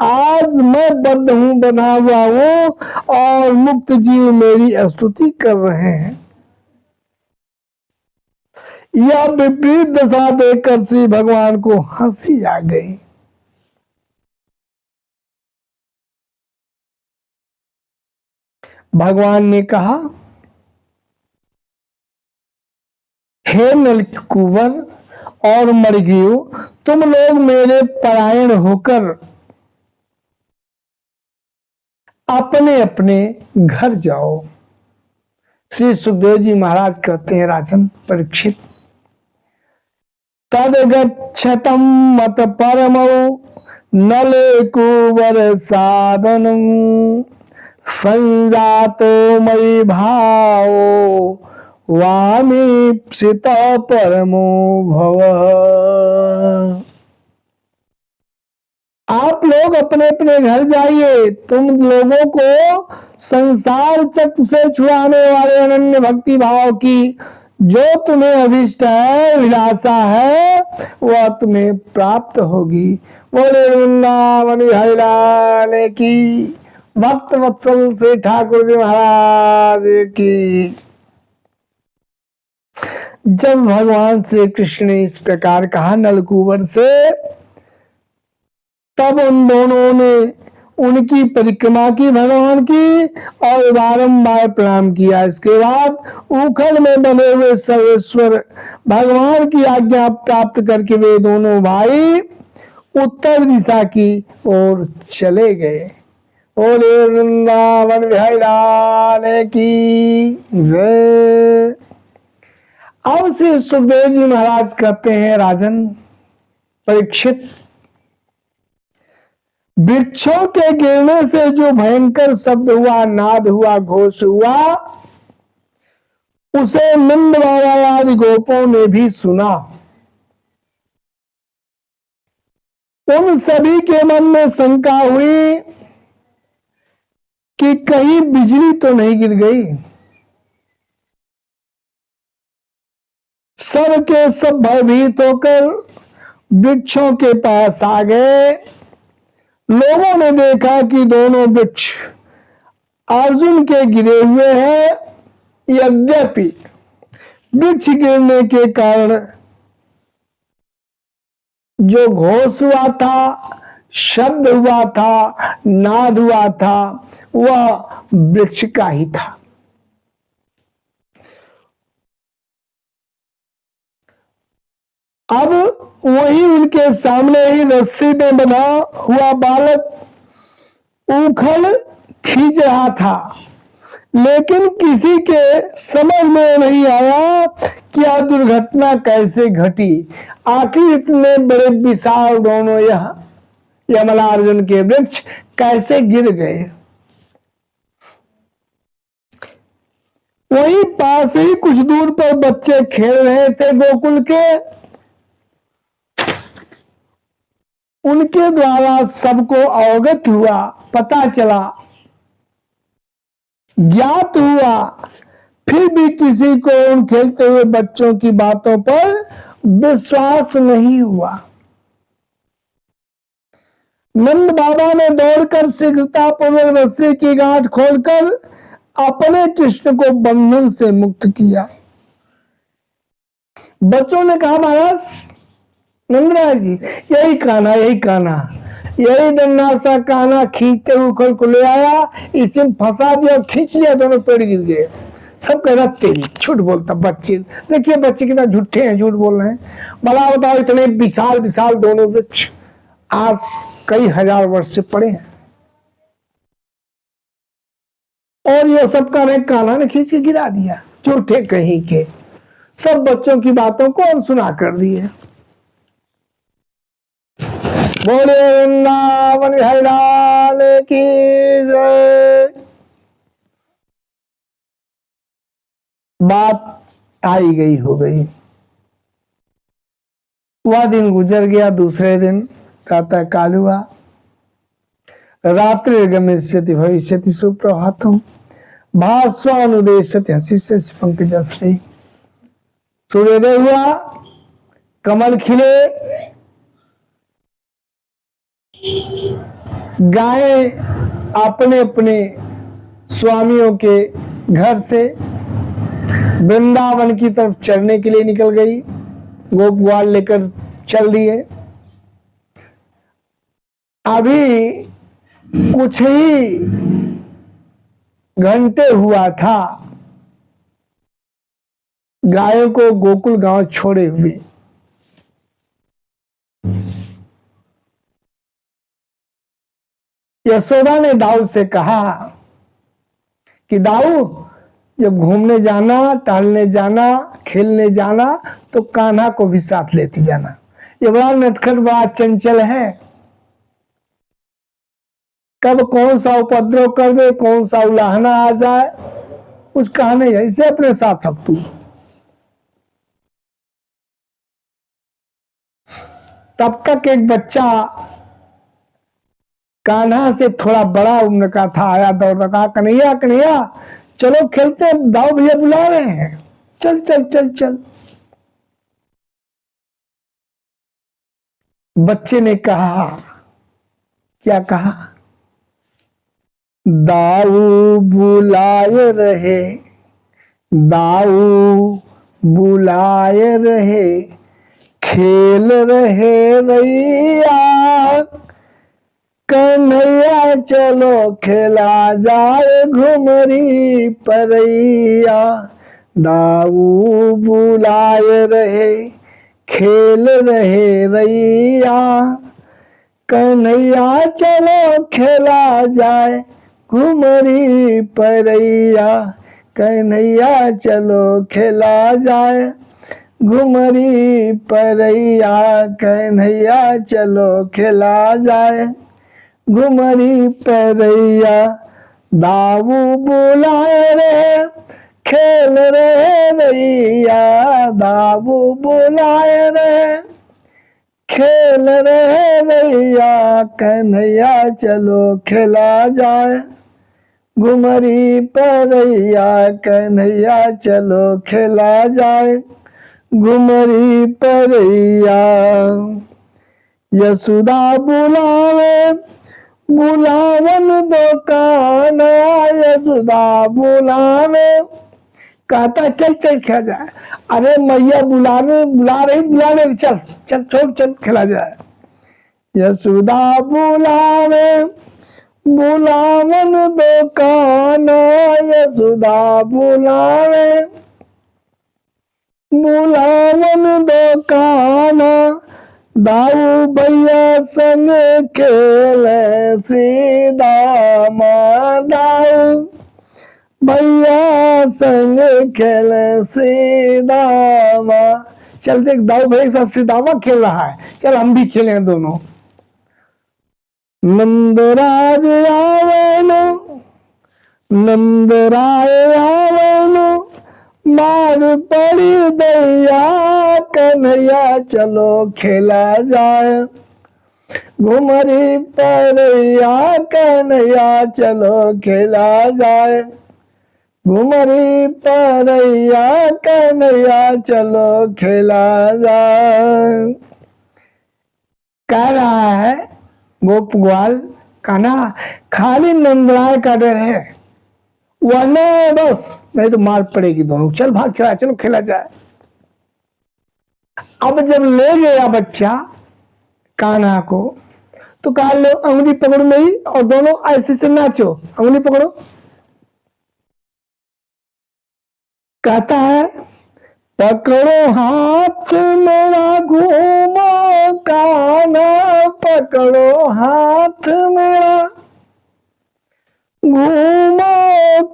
आज मैं बद्ध हूं, बंधा हुआ हूं, और मुक्त जीव मेरी स्तुति कर रहे हैं। यह विपरीत दशा देखकर श्री भगवान को हंसी आ गई। भगवान ने कहा, हे नलकुंवर और मणिग्रीव, तुम लोग मेरे परायण होकर अपने अपने घर जाओ। श्री सुखदेव जी महाराज कहते हैं, राजन परीक्षित, तद गच्छतम मत परमौ नले कुंवर साधनम संजातो मयि भावो वामीप्सित परमो भव। आप लोग अपने अपने घर जाइए। तुम लोगों को संसार चक्र से छुड़ाने वाले अनन्य भक्ति भाव की जो तुम्हें अभिष्ट है, विलासा है, वह तुम्हें प्राप्त होगी। बोले वृंदावन बिहारी लाल की, भक्त वत्सल से ठाकुर जी महाराज की। जब भगवान श्री कृष्ण ने इस प्रकार कहा नलकुंवर से, तब उन दोनों ने उनकी परिक्रमा की भगवान की और बारंबार प्रणाम किया। इसके बाद उखल में बने हुए सर्वेश्वर भगवान की आज्ञा प्राप्त करके वे दोनों भाई उत्तर दिशा की ओर चले गए। बोले वृंदावन बिहारी लाल की जय। अब श्री सुखदेव जी महाराज कहते हैं, राजन परीक्षित, वृक्षों के गिरने से जो भयंकर शब्द हुआ, नाद हुआ, घोष हुआ, उसे नंद बाबा आदि गोपों ने भी सुना। उन सभी के मन में शंका हुई कि कहीं बिजली तो नहीं गिर गई। सब के सब भयभीत होकर वृक्षों के पास आ गए। लोगों ने देखा कि दोनों वृक्ष अर्जुन के गिरे हुए हैं। यद्यपि वृक्ष गिरने के कारण जो घोष हुआ था, शब्द हुआ था, नाद हुआ था, वह वृक्ष का ही था। अब वही उनके सामने ही रस्सी में बंधा हुआ बालक उखल खींच रहा था, लेकिन किसी के समझ में नहीं आया कि यह दुर्घटना कैसे घटी। आखिर इतने बड़े विशाल दोनों यह यमलार्जुन के वृक्ष कैसे गिर गए। वहीं पास ही कुछ दूर पर बच्चे खेल रहे थे गोकुल के। उनके द्वारा सबको अवगत हुआ, पता चला, ज्ञात हुआ, फिर भी किसी को उन खेलते हुए बच्चों की बातों पर विश्वास नहीं हुआ। नंद बाबा ने दौड़कर शीघ्रतापूर्वक रस्सी की गांठ खोलकर अपने कृष्ण को बंधन से मुक्त किया। बच्चों ने कहा, महाराज नंदराज जी, यही कान्हा, यही कान्हा, यही डंडा सा कान्हा खींचते हुए उखल को ले आया, इसे फंसा दिया, खींच लिया, दोनों पेड़ गिर गए। सब कह रहा तेरी, झूठ बोलता बच्चे। देखिए बच्चे कितना झूठे हैं, झूठ बोल रहे हैं। भला बताओ, इतने विशाल विशाल दोनों वृक्ष आज कई हजार वर्ष से पड़े हैं, और ये सब कह रहे कान्हा ने खींच के गिरा दिया। झूठे कहीं के, सब बच्चों की बातों को अनसुना कर दिए। बोले वृंदावन बिहारी लाल की जय। बात आई गई हो गई। वह दिन गुजर गया। दूसरे दिन प्रातः काल हुआ। रात्रि गमिष्यति भविष्यति सुप्रभातम भास्वानुदेशति हसिष्यति पंकजश्री। सूर्योदय हुआ, कमल खिले, गायें अपने अपने स्वामियों के घर से वृंदावन की तरफ चलने के लिए निकल गई। गोप ग्वाल लेकर चल दिए। अभी कुछ ही घंटे हुआ था गायों को गोकुल गांव छोड़े हुए। यशोदा ने दाऊ से कहा कि दाऊ, जब घूमने जाना, टहलने जाना, खेलने जाना, तो कान्हा को भी साथ लेती जाना। ये बड़ा नटखट, बड़ा चंचल है, कब कौन सा उपद्रव कर दे, कौन सा उलाहना आ जाए, कुछ कहा नहीं है, इसे अपने साथ रख तू। तब तक एक बच्चा कान्हा से थोड़ा बड़ा उम्र का था, आया दौड़ता था, कन्हैया कन्हैया चलो खेलते, दाऊ भैया बुला रहे हैं, चल चल चल चल। बच्चे ने कहा, क्या कहा? दाऊ बुलाए रहे, दाऊ बुलाए रहे, खेल रहे रैया, कन्हैया चलो खेला जाए घुमरी परैया। दाऊ बुलाए रहे, खेल रहे रैया, कन्हैया चलो खेला जाए घुमरी परैया। कन्हैया चलो खेला जाए घुमरी परैया, कन्हैया चलो खेला जाए घुमरी परैया। दाऊ बुलाए रे, खेल रहे रैया, दाऊ बुलाए रे, खेल रहे रैया, कन्हैया चलो खेला जाए घुमरी परैया, कन्हैया चलो खेला जाए घुमरी परैया। यशोदा बुलावे बुलावन दुकान, यशोदा बुलावे, कहता चल चल खेला जाए। अरे मैया बुला रही, चल चल छोड़, चल खेला जाए। यशोदा बुलावे बुलावन दुकान, यशोदा बुलावे बुलावन दुकान, दाऊ भैया संग खेले श्री दामा, दाऊ भैया संग खेले श्री दामा। चल देख, दाऊ भैया के साथ श्री दामा खेल रहा है, चल हम भी खेलें दोनों। नंदराज आवनो, नंदराय आवनो, मार पड़ी दैया कन्हैया चलो खेला जाए। घुमरी परैया कन्हैया चलो खेला जाए। घुमरी परैया कन्हैया चलो खेला जाए। कह रहा है गोप ग्वाल, कान्हा खाली नंदराय का डर है, वरना बस नहीं तो मार पड़ेगी दोनों, चल भाग चला, चलो खेला जाए। अब जब ले गया बच्चा कान्हा को, तो कहा लो अंगुली पकड़ो मेरी और दोनों ऐसे से नाचो, अंगुली पकड़ो। कहता है पकड़ो हाथ मेरा घूमो कान्हा, पकड़ो हाथ मेरा घूमो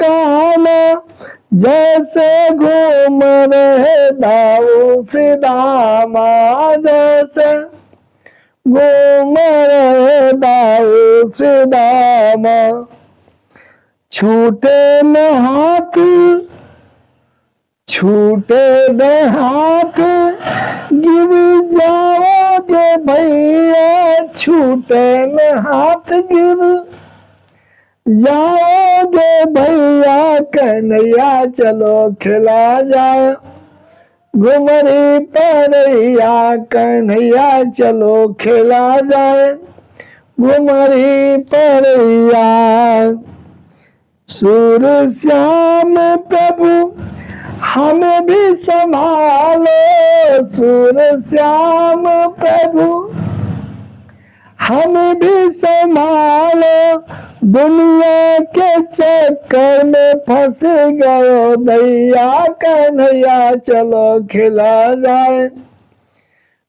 कान्हा, जैसे घूम रहे दाऊ श्री दामा, जैसे घूम रहे दाऊ श्री दामा। छूटे न हाथ, छूटे न हाथ, गिर जाओगे भैया, छूटे न हाथ गिर जाओगे भैया, कन्हैया चलो खेला जाए। घुमरी परैया कन्हैया चलो खेला जाए। घुमरी परैया सूर श्याम प्रभु हमें भी संभालो, सूर श्याम प्रभु हमें भी संभालो, दुनिया के चक्कर में फंस गयो दैया, कन्हैया चलो खेला जाए।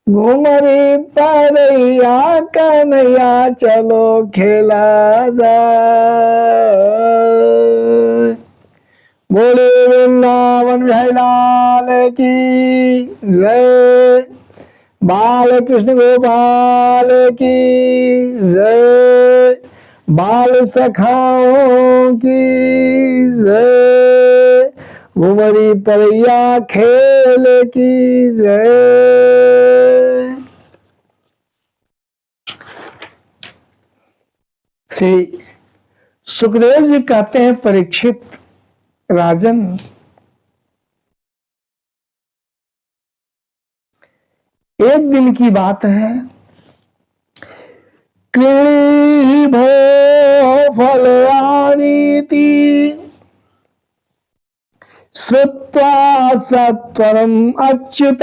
घुमरी परैया कन्हैया चलो खेला जाए। बोले वृंदावन बिहारी लाल की जय, बाल कृष्ण गोपाल की जय, बाल सखाओं की जय, घुमरी परैया खेल की जय। श्री सुखदेव जी कहते हैं, परीक्षित राजन, एक दिन की बात है, कृणी भो फलयानीति श्रुत्वा सत्वरम् अच्युत,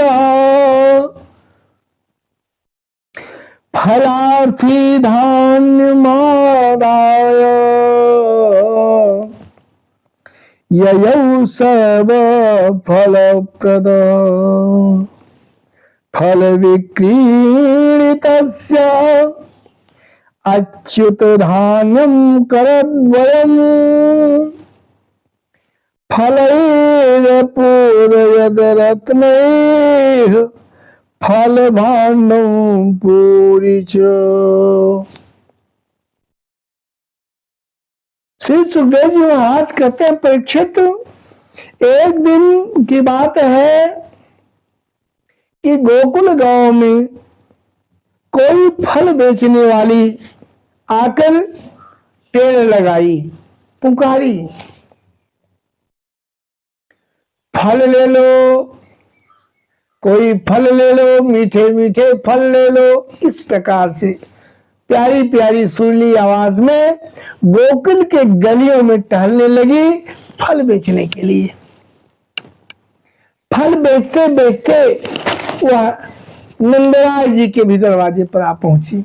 फलार्थी धान्यमादाय ययौ सर्व फलप्रद, फल विक्रीडितस्य अच्युत धान्यं करद्वयम्, फलैरपूरयद रत्नैः फल भाण्डं पूरी च। श्री सुखदेव जी महाराज कहते हैं, परीक्षित, एक दिन की बात है कि गोकुल गांव में कोई फल बेचने वाली आकर पेड़ लगाई, पुकारी, फल ले लो, कोई फल ले लो, मीठे मीठे फल ले लो। इस प्रकार से प्यारी प्यारी सुरीली आवाज में गोकुल के गलियों में टहलने लगी फल बेचने के लिए। फल बेचते बेचते वह नंदराय जी के भी दरवाजे पर आ पहुंची।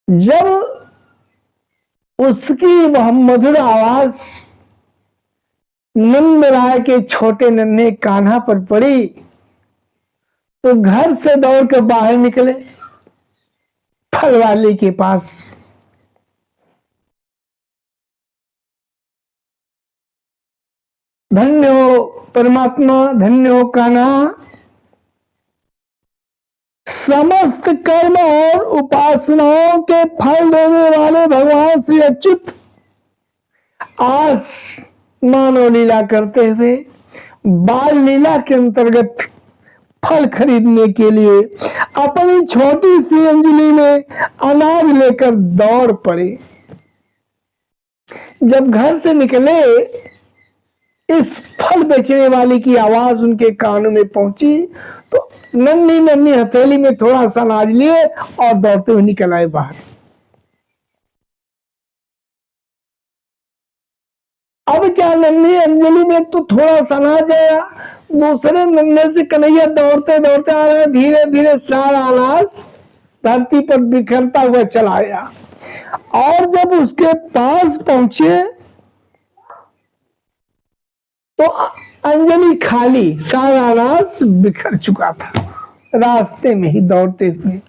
जब उसकी वह मधुर आवाज नंद राय के छोटे नन्हे कान्हा पर पड़ी तो घर से दौड़ कर बाहर निकले फल वाले के पास। धन्य हो परमात्मा, धन्य हो कान्हा, समस्त कर्म और उपासनाओं के फल देने वाले भगवान श्री अच्युत आज मानव लीला करते हुए बाल लीला के अंतर्गत फल खरीदने के लिए अपनी छोटी सी अंजलि में अनाज लेकर दौड़ पड़े। जब घर से निकले इस फल बेचने वाली की आवाज उनके कानों में पहुंची तो नन्ही नन्ही हथेली में थोड़ा सा अनाज लिए और दौड़ते हुए निकल आए बाहर। अब क्या नन्ही अंजलि में तो थोड़ा सा अनाज आया, दूसरे नन्हे से कन्हैया दौड़ते दौड़ते आ रहे, धीरे धीरे सारा अनाज धरती पर बिखरता हुआ चला आया। और जब उसके पास पहुंचे तो अंजलि खाली, सारा अनाज बिखर चुका था रास्ते में ही दौड़ते हुए।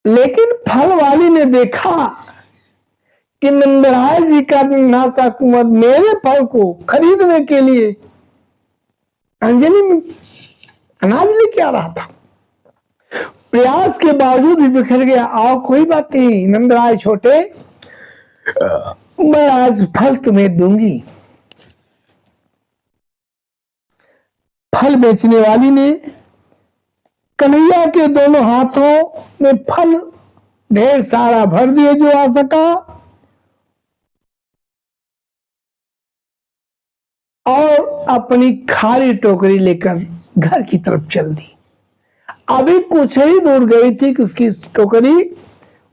लेकिन फल वाली ने देखा कि नंदराय जी का नासा कुंवर मेरे फल को खरीदने के लिए अंजलि में अनाज लेके आ रहा था। प्रयास के बावजूद भी बिखर गया। आओ कोई बात नहीं नंदराय छोटे, मैं आज फल तुम्हें दूंगी। फल बेचने वाली ने कन्हैया के दोनों हाथों में फल ढेर सारा भर दिए जो आ सका और अपनी खाली टोकरी लेकर घर की तरफ चल दी। अभी कुछ ही दूर गई थी कि उसकी टोकरी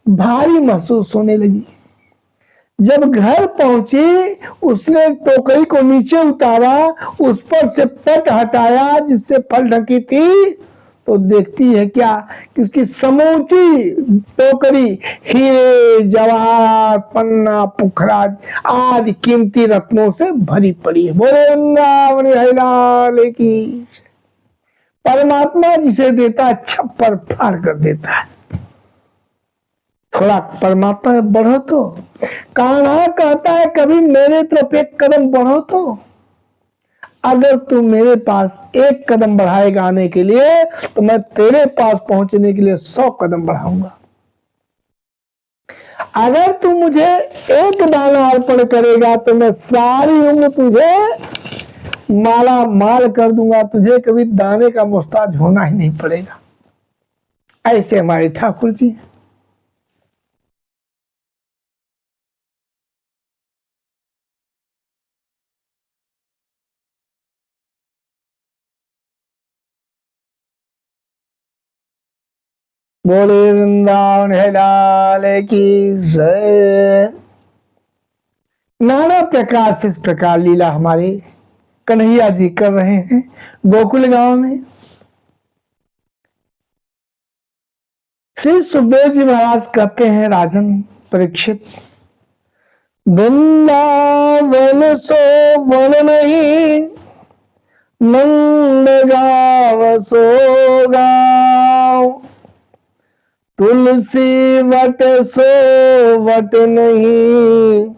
भारी महसूस होने लगी। जब घर पहुंची उसने टोकरी को नीचे उतारा, उस पर से पट हटाया जिससे फल ढकी थी, तो देखती है क्या कि उसकी समूची टोकरी हीरे जवाहर पन्ना पुखराज आदि कीमती रत्नों से भरी पड़ी है। बोले वृंदावन लाल की। परमात्मा जिसे देता छप्पर फाड़ कर देता है। थोड़ा परमात्मा में बढ़ो तो। कान्हा कहता है कभी मेरे तरफ एक कदम बढ़ो तो। अगर तू मेरे पास एक कदम बढ़ाएगा आने के लिए तो मैं तेरे पास पहुंचने के लिए 100 कदम बढ़ाऊंगा। अगर तू मुझे एक दाना अर्पण करेगा तो मैं सारी उम्र तुझे माला माल कर दूंगा, तुझे कभी दाने का मोहताज होना ही नहीं पड़ेगा। ऐसे हमारे ठाकुर जी। बोले वृंदावन लाल की जय। नाना प्रकार से इस प्रकार लीला हमारे कन्हैया जी कर रहे हैं गोकुल गांव में। श्री सुखदेव जी महाराज कहते हैं राजन परीक्षित, वृंदावन सो वन नहीं नंद गाव सो गाँव, तुलसी वट सो वट नहीं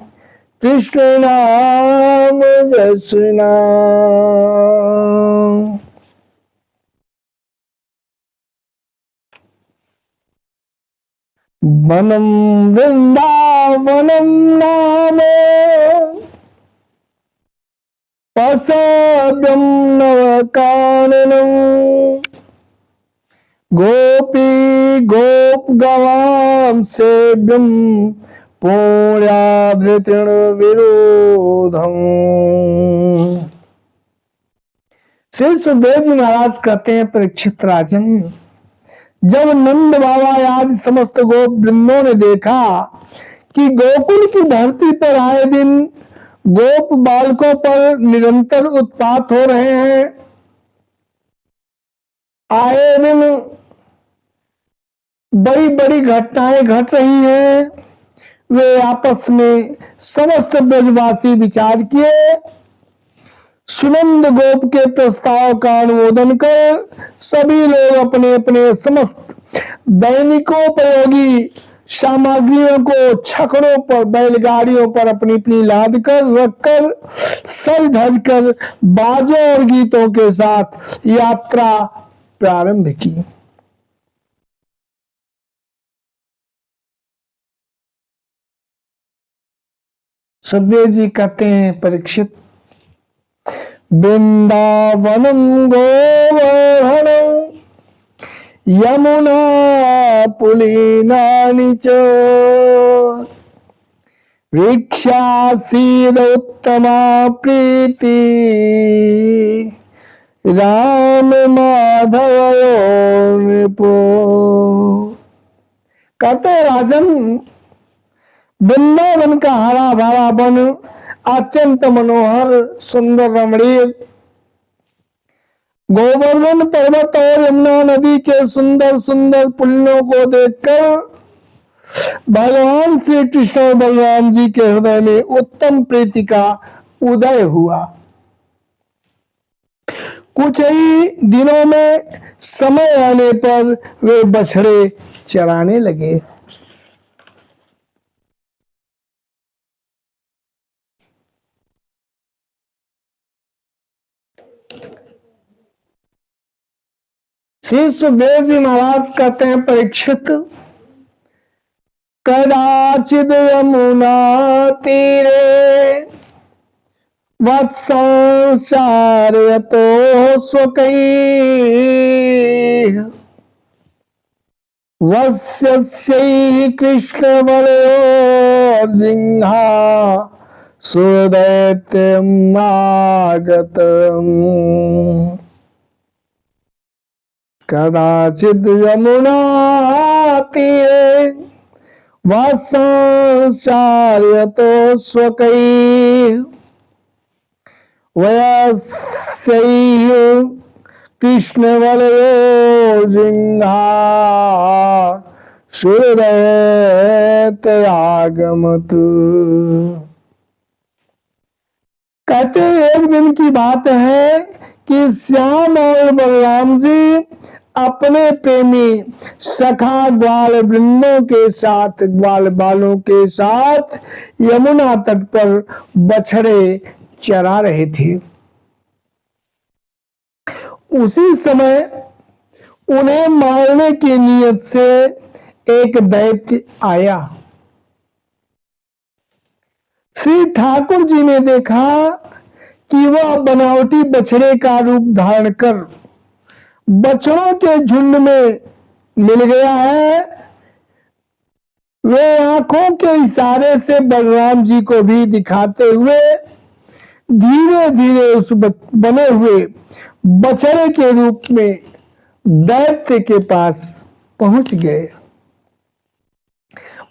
कृष्ण नाम जस नाम। वनम वृंदावनम नाम पसाद्यम नवकाननम, गोपी गोप गवाम सेव्यम पुण्याधृतृण विरोधम। श्री सुखदेव जी महाराज कहते हैं परीक्षित राजन, जब नंद बाबा आदि समस्त गोप वृंदों ने देखा कि गोकुल की धरती पर आए दिन गोप बालकों पर निरंतर उत्पात हो रहे हैं, आए दिन बड़ी बड़ी घटनाएं घट रही हैं, वे आपस में समस्त ब्रजवासी विचार किए। सुनंद गोप के प्रस्ताव का अनुमोदन कर सभी लोग अपने अपने समस्त दैनिकोपयोगी सामग्रियों को छकड़ों पर, बैलगाड़ियों पर अपनी अपनी लाद कर रखकर सज धज कर बाजों और गीतों के साथ यात्रा प्रारंभ की। सुखदेव जी कहते हैं, परीक्षित, वृंदावनम गोवर्धनम यमुना पुलिनानि च वीक्षासीदोत्तमा प्रीति राम माधवयो नृपो। कहते राजन, वृंदावन का हरा भरा वन अत्यंत मनोहर सुंदर रमणीय, गोवर्धन पर्वत और यमुना नदी के सुंदर सुंदर पुलों को देखकर भगवान श्री कृष्ण और बलराम जी के हृदय में उत्तम प्रीति का उदय हुआ। कुछ ही दिनों में समय आने पर वे बछड़े चराने लगे। श्री सुखदेव जी महाराज कहते हैं, परीक्षित, कदाचिद यमुना तीरे वत्संचारयतो स्वकैः वत्स्यैः कृष्णबलयोर्जिह्वा सुदैत्यम् आगतम्। कदाचिद यमुना तीरे वत्संचारयतो स्वकैः वत्स्यैः कृष्णबलयोर्जिह्वा सुदैत्यमागमत्। कहते एक दिन की बात है कि श्याम और बलराम जी अपने प्रेमी सखा ग्वाल वृंदों के साथ, ग्वाल बालों के साथ यमुना तट पर बछड़े चरा रहे थे। उसी समय उन्हें मारने की नीयत से एक दैत्य आया। श्री ठाकुर जी ने देखा कि वह बनावटी बछड़े का रूप धारण कर बछड़ों के झुंड में मिल गया है। वे आंखों के इशारे से बलराम जी को भी दिखाते हुए धीरे धीरे उस बने हुए बछड़े के रूप में दैत्य के पास पहुंच गए।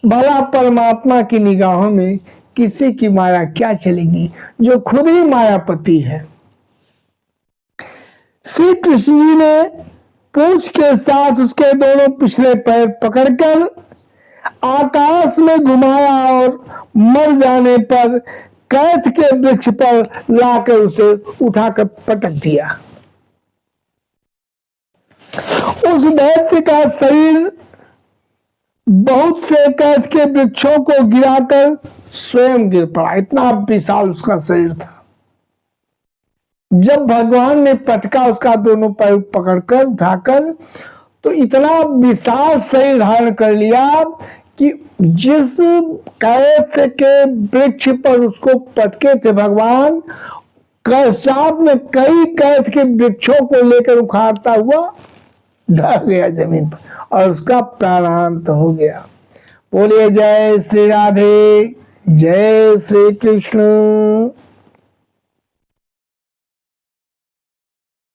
भला परमात्मा की निगाहों में किसी की माया क्या चलेगी, जो खुद ही मायापति है। श्री कृष्ण जी ने पूंछ के साथ उसके दोनों पिछले पैर पकड़कर आकाश में घुमाया और मर जाने पर कैथ के वृक्ष पर लाकर उसे उठाकर पटक दिया। उस दैत्य का शरीर बहुत से कैथ के वृक्षों को गिराकर स्वयं गिर पड़ा। इतना विशाल उसका शरीर था। जब भगवान ने पटका उसका दोनों पैर पकड़कर उठाकर, तो इतना विशाल शरीर धारण कर लिया कि जिस कैथ के वृक्ष पर उसको पटके थे भगवान, साथ में कई कैथ के वृक्षों को लेकर उखाड़ता हुआ ढह गया जमीन पर और उसका प्राणांत हो गया। बोलिए जय श्री राधे, जय श्री कृष्ण।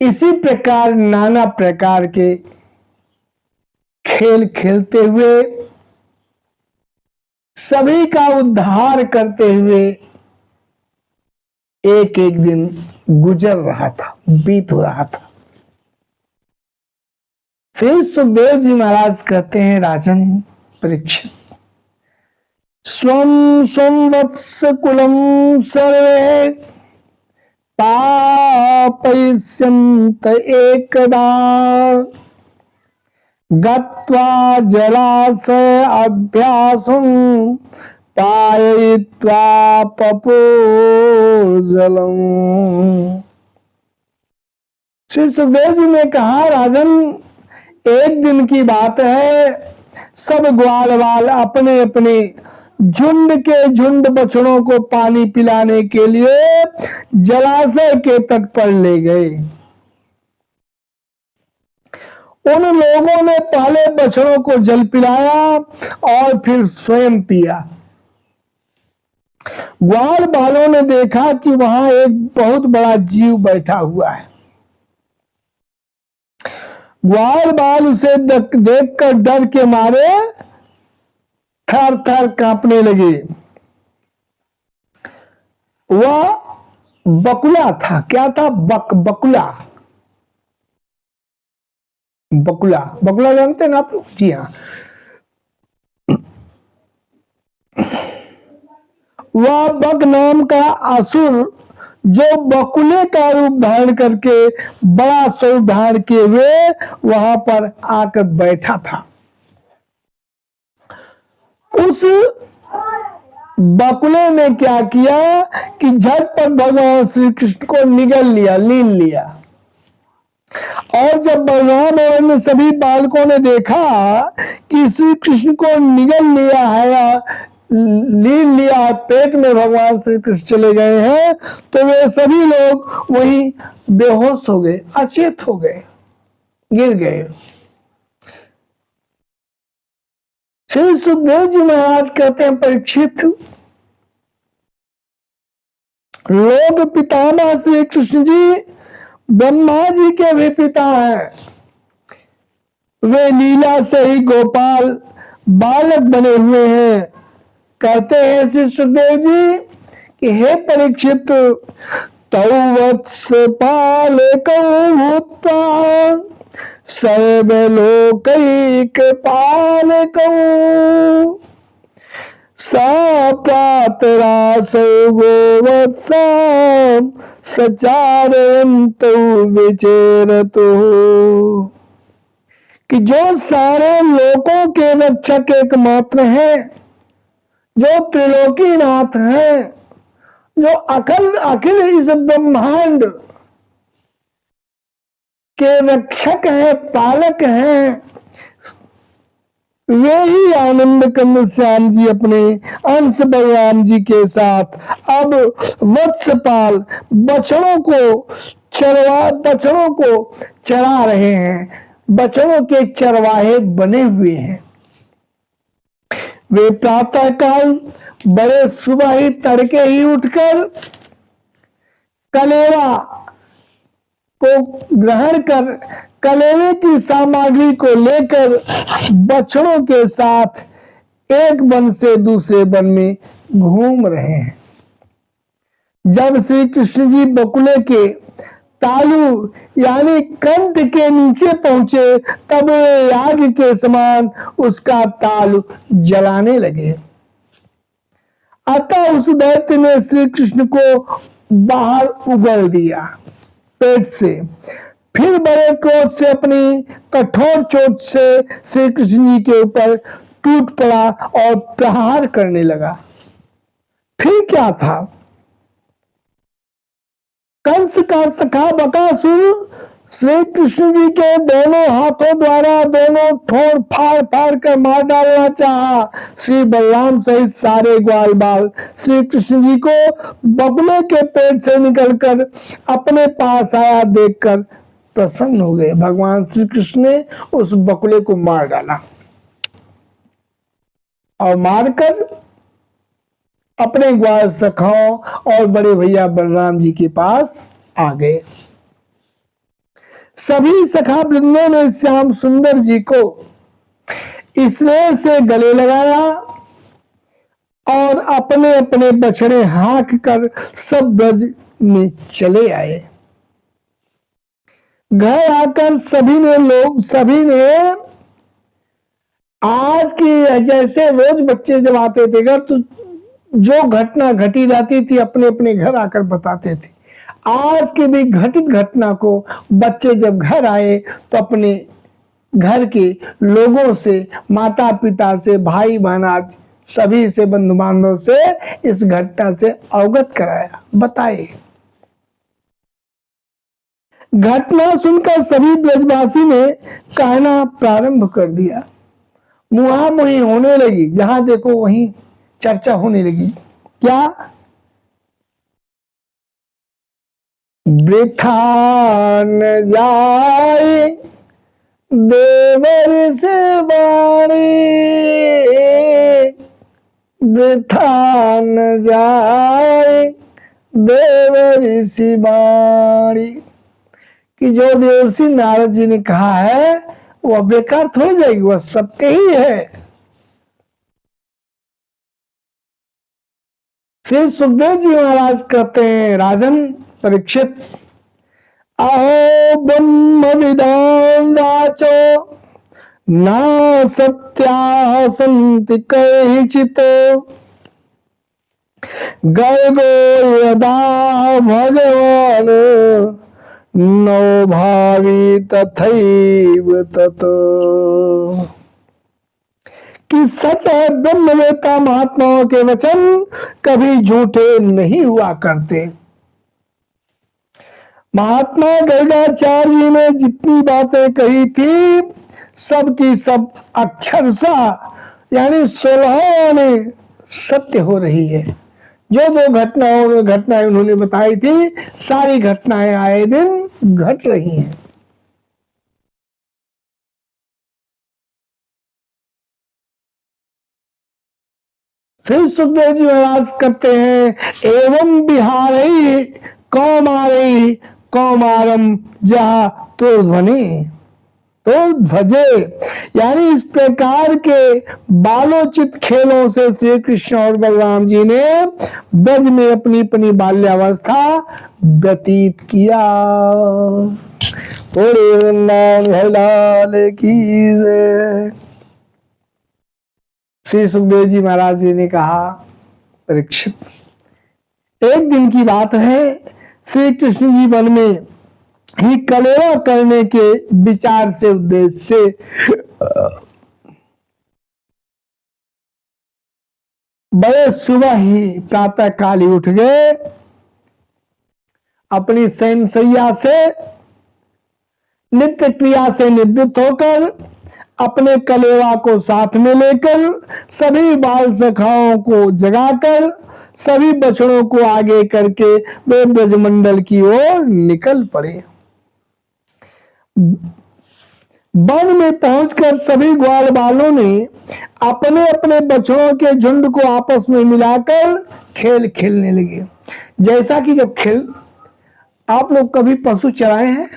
इसी प्रकार नाना प्रकार के खेल खेलते हुए, सभी का उद्धार करते हुए एक एक दिन गुजर रहा था, बीत हो रहा था। श्री सुखदेव जी महाराज कहते हैं, राजन परीक्षित, स्वं स्वं वत्स कुलम सर्वे पापयिष्यन्त एकदा गत्वा जलाशय अभ्यासं पाययित्वा पपोजलम्। श्री सुखदेव जी ने कहा, राजन, एक दिन की बात है, सब ग्वाल वाल अपने अपने झुंड के झुंड बछड़ों को पानी पिलाने के लिए जलाशय के तट पर ले गए। उन लोगों ने पहले बछड़ों को जल पिलाया और फिर स्वयं पिया। ग्वाल बालों ने देखा कि वहां एक बहुत बड़ा जीव बैठा हुआ है। ग्वाल बाल उसे देखकर डर के मारे थर थर कांपने लगे। वह बकुला था। क्या था? बकुला। बकुला, बकुला जानते हैं ना आप लोग? जी हाँ। वह बक नाम का असुर जो बकुले का रूप धारण करके बड़ा स्वरूप धारण किए हुए वहां पर आकर बैठा था। उस बकुले ने क्या किया कि झटपट भगवान श्री कृष्ण को निगल लिया, लीन लिया। और जब बलराम और अन्य सभी बालकों ने देखा कि श्री कृष्ण को निगल लिया है, लीन लिया है, पेट में भगवान श्री कृष्ण चले गए हैं, तो वे सभी लोग वही बेहोश हो गए, अचेत हो गए, गिर गए। श्री सुखदेव जी महाराज कहते हैं, परीक्षित, लोक पितामह श्री कृष्ण जी ब्रह्मा जी के भी पिता हैं। वे लीला से ही गोपाल बालक बने हुए हैं। कहते हैं श्री सुखदेव जी कि हे परीक्षित, तौ वत्स पालकौ भूत्वा सर्वलोकैक पालकौ सप्रातरासौ गोवत्सां सचारयन्तौ विचेरतु। कि जो सारे लोकों के रक्षक एकमात्र हैं, जो त्रिलोकीनाथ हैं, जो अखिल इस ब्रह्मांड के रक्षक हैं, पालक हैं, वे ही आनंद कंद श्याम जी अपने अंश बलराम जी के साथ अब वत्सपाल बछड़ों को चरा रहे हैं, बछड़ों के चरवाहे बने हुए हैं। वे प्रातः काल बड़े सुबह ही तड़के ही उठकर कलेवा को ग्रहण कर कलेवे की सामग्री को लेकर बछड़ों के साथ एक वन से दूसरे वन में घूम रहे हैं। जब श्री कृष्ण जी बकुले के तालू यानी कंठ के नीचे पहुंचे, तब वे आग के समान उसका तालू जलाने लगे। अतः उस दैत्य ने श्री कृष्ण को बाहर उगल दिया पेट से। फिर बड़े क्रोध से अपनी कठोर चोट से श्री कृष्ण जी के ऊपर टूट पड़ा और प्रहार करने लगा। फिर क्या था? कंस का सखा बकासुर श्री कृष्ण जी के दोनों हाथों द्वारा दोनों ठोर फाड़ फाड़ कर मार डालना चाहा। श्री बलराम सहित सारे ग्वाल बाल श्री कृष्ण जी को बकुले के पेट से निकलकर अपने पास आया देखकर प्रसन्न हो गए। भगवान श्री कृष्ण ने उस बकुले को मार डाला और मारकर अपने ग्वाल सखाओं और बड़े भैया बलराम जी के पास आ गए। सभी सखा वृंदों ने श्याम सुंदर जी को स्नेह से गले लगाया और अपने अपने बछड़े हाँक कर सब ब्रज में चले आए। घर आकर सभी ने आज की जैसे रोज बच्चे जब आते थे घर तो जो घटना घटी जाती थी अपने अपने घर आकर बताते थे। आज की भी घटित घटना को बच्चे जब घर आए तो अपने घर के लोगों से, माता पिता से, भाई बहन आदि सभी से, बंधु बांधव से इस घटना से अवगत कराया, बताए। घटना सुनकर सभी ब्रजवासी ने कहना प्रारंभ कर दिया। मुहामुही होने लगी, जहां देखो वहीं चर्चा होने लगी। क्या? वृथा न जाए देवर से वाणी, वृथा न जाए देवर से वाणी, कि जो देवर्षि नारद जी ने कहा है वह बेकार थोड़ी जाएगी, वह सत्य ही है। श्री सुखदेव जी महाराज कहते हैं, राजन परीक्षित, अहो ब्रह्म विदान वाचो ना सत्या संति कैचित, गर्गो यदा भगवान नौ भावी तथैव तत्, कि सच है ब्रह्मवेत्ता महात्माओं के वचन कभी झूठे नहीं हुआ करते। महात्मा गर्गाचार्य जी ने जितनी बातें कही थी सब की सब अक्षरशः यानी 16 में सत्य हो रही है। जो जो घटनाएं उन्होंने बताई थी सारी घटनाएं आए दिन घट रही हैं। श्री सुखदेव जी महाराज कहते हैं, एवं बिहारी कौमारम जहा तो ध्वनि तो ध्वजे, यानी इस प्रकार के बालोचित खेलों से श्री कृष्ण और बलराम जी ने ब्रज में अपनी अपनी बाल्यावस्था व्यतीत किया। की श्री सुखदेव जी महाराज जी ने कहा, परीक्षित, एक दिन की बात है, श्री कृष्ण जी वन में ही कलेवा करने के विचार से, उद्देश्य से बड़े सुबह ही प्रातः काल ही उठ गए, अपनी शयनशैया से नित्य क्रिया से निवृत्त होकर अपने कलेवा को साथ में लेकर सभी बाल सखाओं को जगाकर सभी बछड़ों को आगे करके वे ब्रजमंडल की ओर निकल पड़े। वन में पहुंचकर सभी ग्वाल बालों ने अपने अपने बछड़ों के झुंड को आपस में मिलाकर खेल खेलने लगे। जैसा कि जब खेल, आप लोग कभी पशु चराए हैं?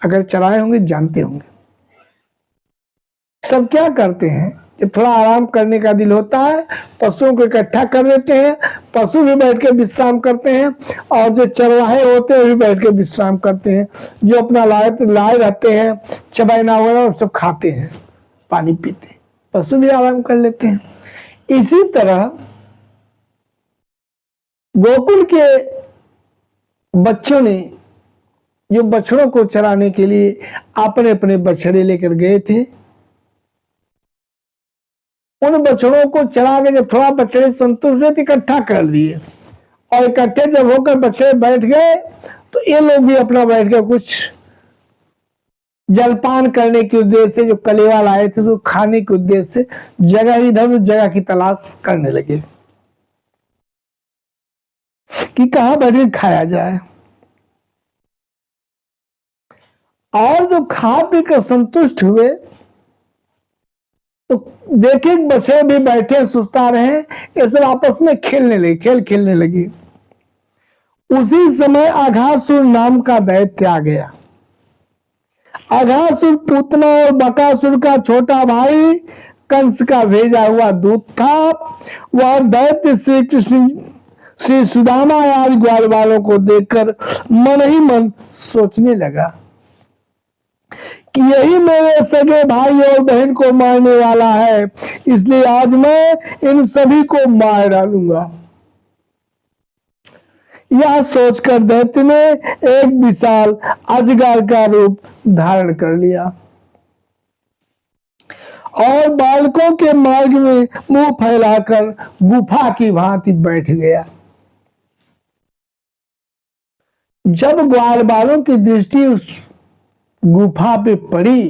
अगर चराए होंगे जानते होंगे सब क्या करते हैं, जब थोड़ा आराम करने का दिल होता है पशुओं को इकट्ठा कर देते हैं, पशु भी बैठ के विश्राम करते हैं और जो चरवाहे होते हैं वो भी बैठ के विश्राम करते हैं, जो अपना लाए रहते हैं चबैना वगैरह सब खाते हैं, पानी पीते हैं, पशु भी आराम कर लेते हैं। इसी तरह गोकुल के बच्चों ने जो बछड़ों को चराने के लिए अपने अपने बछड़े लेकर गए थे, उन बछड़ों को चरा के जब थोड़ा बछड़े संतुष्ट हुए तो इकट्ठा कर लिए और इकट्ठे जब होकर बछड़े बैठ गए तो ये लोग भी अपना बैठ के कुछ जलपान करने के उद्देश्य से जो कलेवा लाए थे उसको खाने के उद्देश्य से जगह इधर जगह की तलाश करने लगे कि कहां बैठ के खाया जाए। और जो खा पी कर संतुष्ट हुए तो देखे बछड़े भी बैठे सुस्ता रहे, ये सब आपस में खेल खेलने लगी। उसी समय अघासुर नाम का दैत्य आ गया। अघासुर पूतना और बकासुर का छोटा भाई कंस का भेजा हुआ दूत था। वह दैत्य श्री कृष्ण श्री सुदामा आदि ग्वाल वालों को देखकर मन ही मन सोचने लगा कि यही मेरे सगे भाई और बहन को मारने वाला है, इसलिए आज मैं इन सभी को मार डालूंगा। यह सोचकर दैत्य ने एक विशाल अजगर का रूप धारण कर लिया और बालकों के मार्ग में मुंह फैलाकर गुफा की भांति बैठ गया। जब ग्वाल बालों की दृष्टि उस गुफा पे पड़ी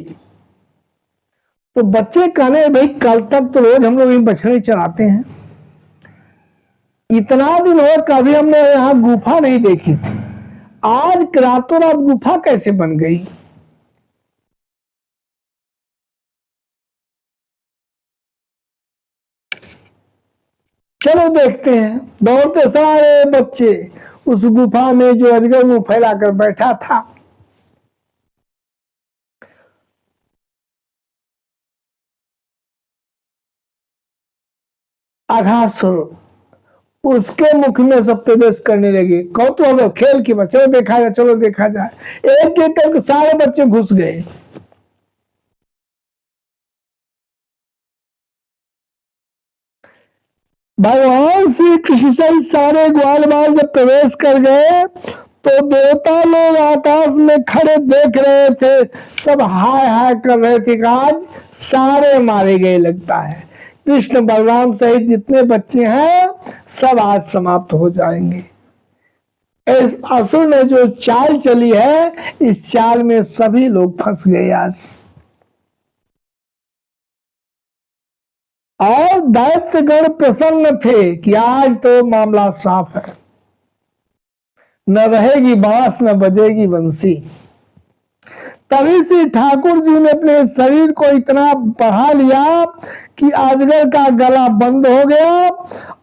तो बच्चे कहने, भाई कल तक तो रोज हम लोग इन बछड़े चराते हैं, इतना दिन और कभी हमने यहां गुफा नहीं देखी थी, आज रातों रात गुफा कैसे बन गई। चलो देखते हैं। दौड़ते सारे बच्चे उस गुफा में जो अजगर मुंह फैलाकर बैठा था, अघासुर, उसके मुख में सब प्रवेश करने लगे। कौतूहल खेल की बात, चलो देखा जाए, चलो देखा जाए। एक एक करके सारे बच्चे घुस गए। भगवान श्री कृष्ण से सारे ग्वाल बाल जब प्रवेश कर गए तो देवता लोग आकाश में खड़े देख रहे थे, सब हाय हाय कर रहे थे कि आज सारे मारे गए लगता है। कृष्ण बलराम सहित जितने बच्चे हैं सब आज समाप्त हो जाएंगे। इस असुर ने जो चाल चली है, इस चाल में सभी लोग फंस गए आज। और दैत्यगण प्रसन्न थे कि आज तो मामला साफ है, न रहेगी बांस न बजेगी बंसी। तभी से ठाकुर जी ने अपने शरीर को इतना बढ़ा लिया कि अजगर का गला बंद हो गया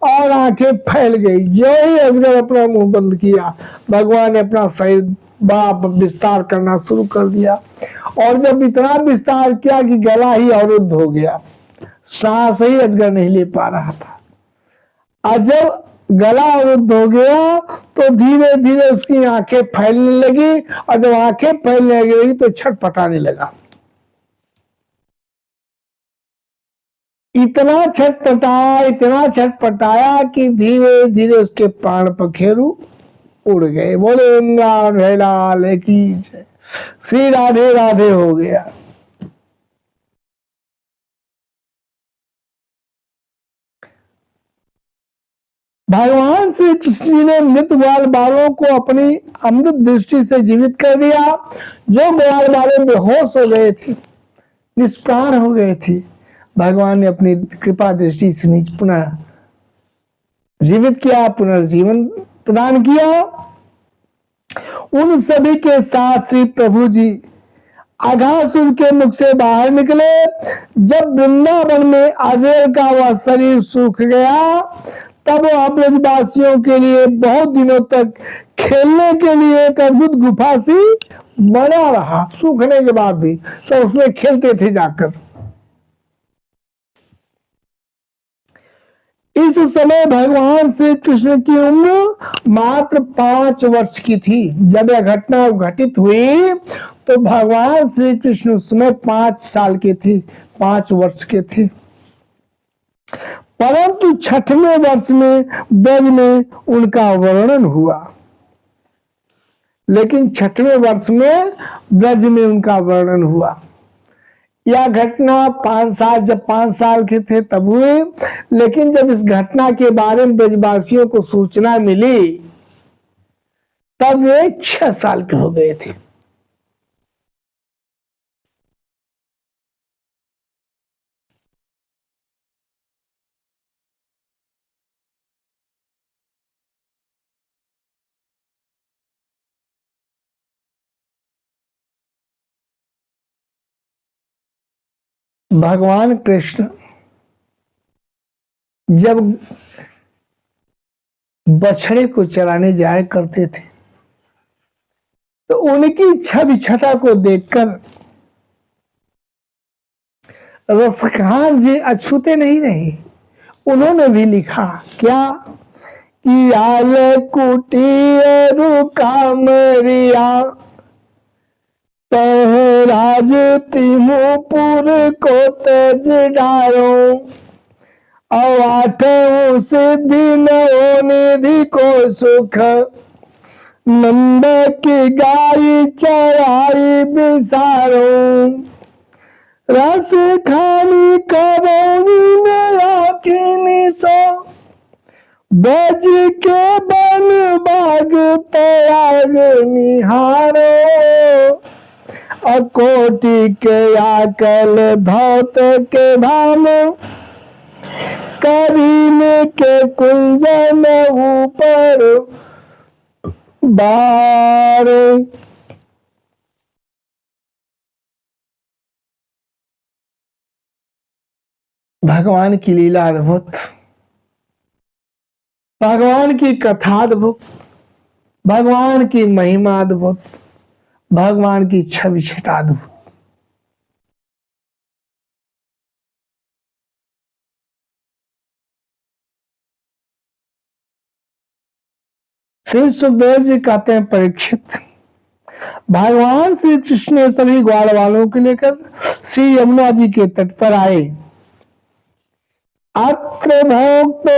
और आंखें फैल गई। जो ही अजगर अपना मुंह बंद किया, भगवान ने अपना शरीर बड़ा विस्तार करना शुरू कर दिया। और जब इतना विस्तार किया कि गला ही अवरुद्ध हो गया, सांस ही अजगर नहीं ले पा रहा था। और जब गला अवरुद्ध हो गया तो धीरे धीरे उसकी आंखें फैलने लगी, और जब आंखें फैलने लगी तो छटपटाने लगा। इतना छटपटाया कि धीरे धीरे उसके प्राण पखेरु उड़ गए। बोले इंद्राण की जय, श्री राधे राधे हो गया। भगवान श्री कृष्ण ने मृत ग्वाल बालों को अपनी अमृत दृष्टि से जीवित कर दिया। जो ग्वाल बाले बेहोश हो गए थे, निष्प्राण हो गए थे, भगवान ने अपनी कृपा दृष्टि से पुनः जीवित किया, पुनर्जीवन प्रदान किया। उन सभी के साथ श्री प्रभु जी अघासुर के मुख से बाहर निकले। जब वृंदावन में अजगर का वह शरीर सूख गया, तब वह ब्रजवासियों के लिए बहुत दिनों तक खेलने के लिए एक अद्भुत गुफा सी बना रहा। सूखने के बाद भी सब उसमें खेलते थे जाकर। इस समय भगवान श्री कृष्ण की उम्र मात्र 5 वर्ष की थी। जब यह घटना घटित हुई तो भगवान श्री कृष्ण उस समय 5 साल के थे, 5 वर्ष के थे। परंतु 6वें वर्ष में ब्रज में उनका वर्णन हुआ। लेकिन 6वें वर्ष में ब्रज में उनका वर्णन हुआ। यह घटना 5 साल, जब 5 साल के थे तब हुई। लेकिन जब इस घटना के बारे में ब्रजवासियों को सूचना मिली, तब वे 6 साल के हो गए थे। भगवान कृष्ण जब बछड़े को चराने जाया करते थे तो उनकी छवि छटा को देखकर रसखान जी अछूते नहीं रहे। उन्होंने भी लिखा क्या कि आल कुटिया राज तिमुपुर को तेज डारो, और आठों सिद्धि नौ निधि को सुख, नंद की गाय चराई बिसारो, रस खानी करौनी में आखिनी सो, बज के बन बाग त्याग निहारो, अकोटि के आकल धौत के धाम, करीन के कुंजन ऊपर बार। भगवान की लीला अद्भुत, भगवान की कथा अद्भुत, भगवान की महिमा अद्भुत, भगवान की छवि छटा अद्भुत। श्री सुखदेव जी कहते हैं, परीक्षित, भगवान श्री कृष्ण ने सभी ग्वाल वालों को लेकर श्री यमुना जी के तट पर आए। अत्र भोक्तो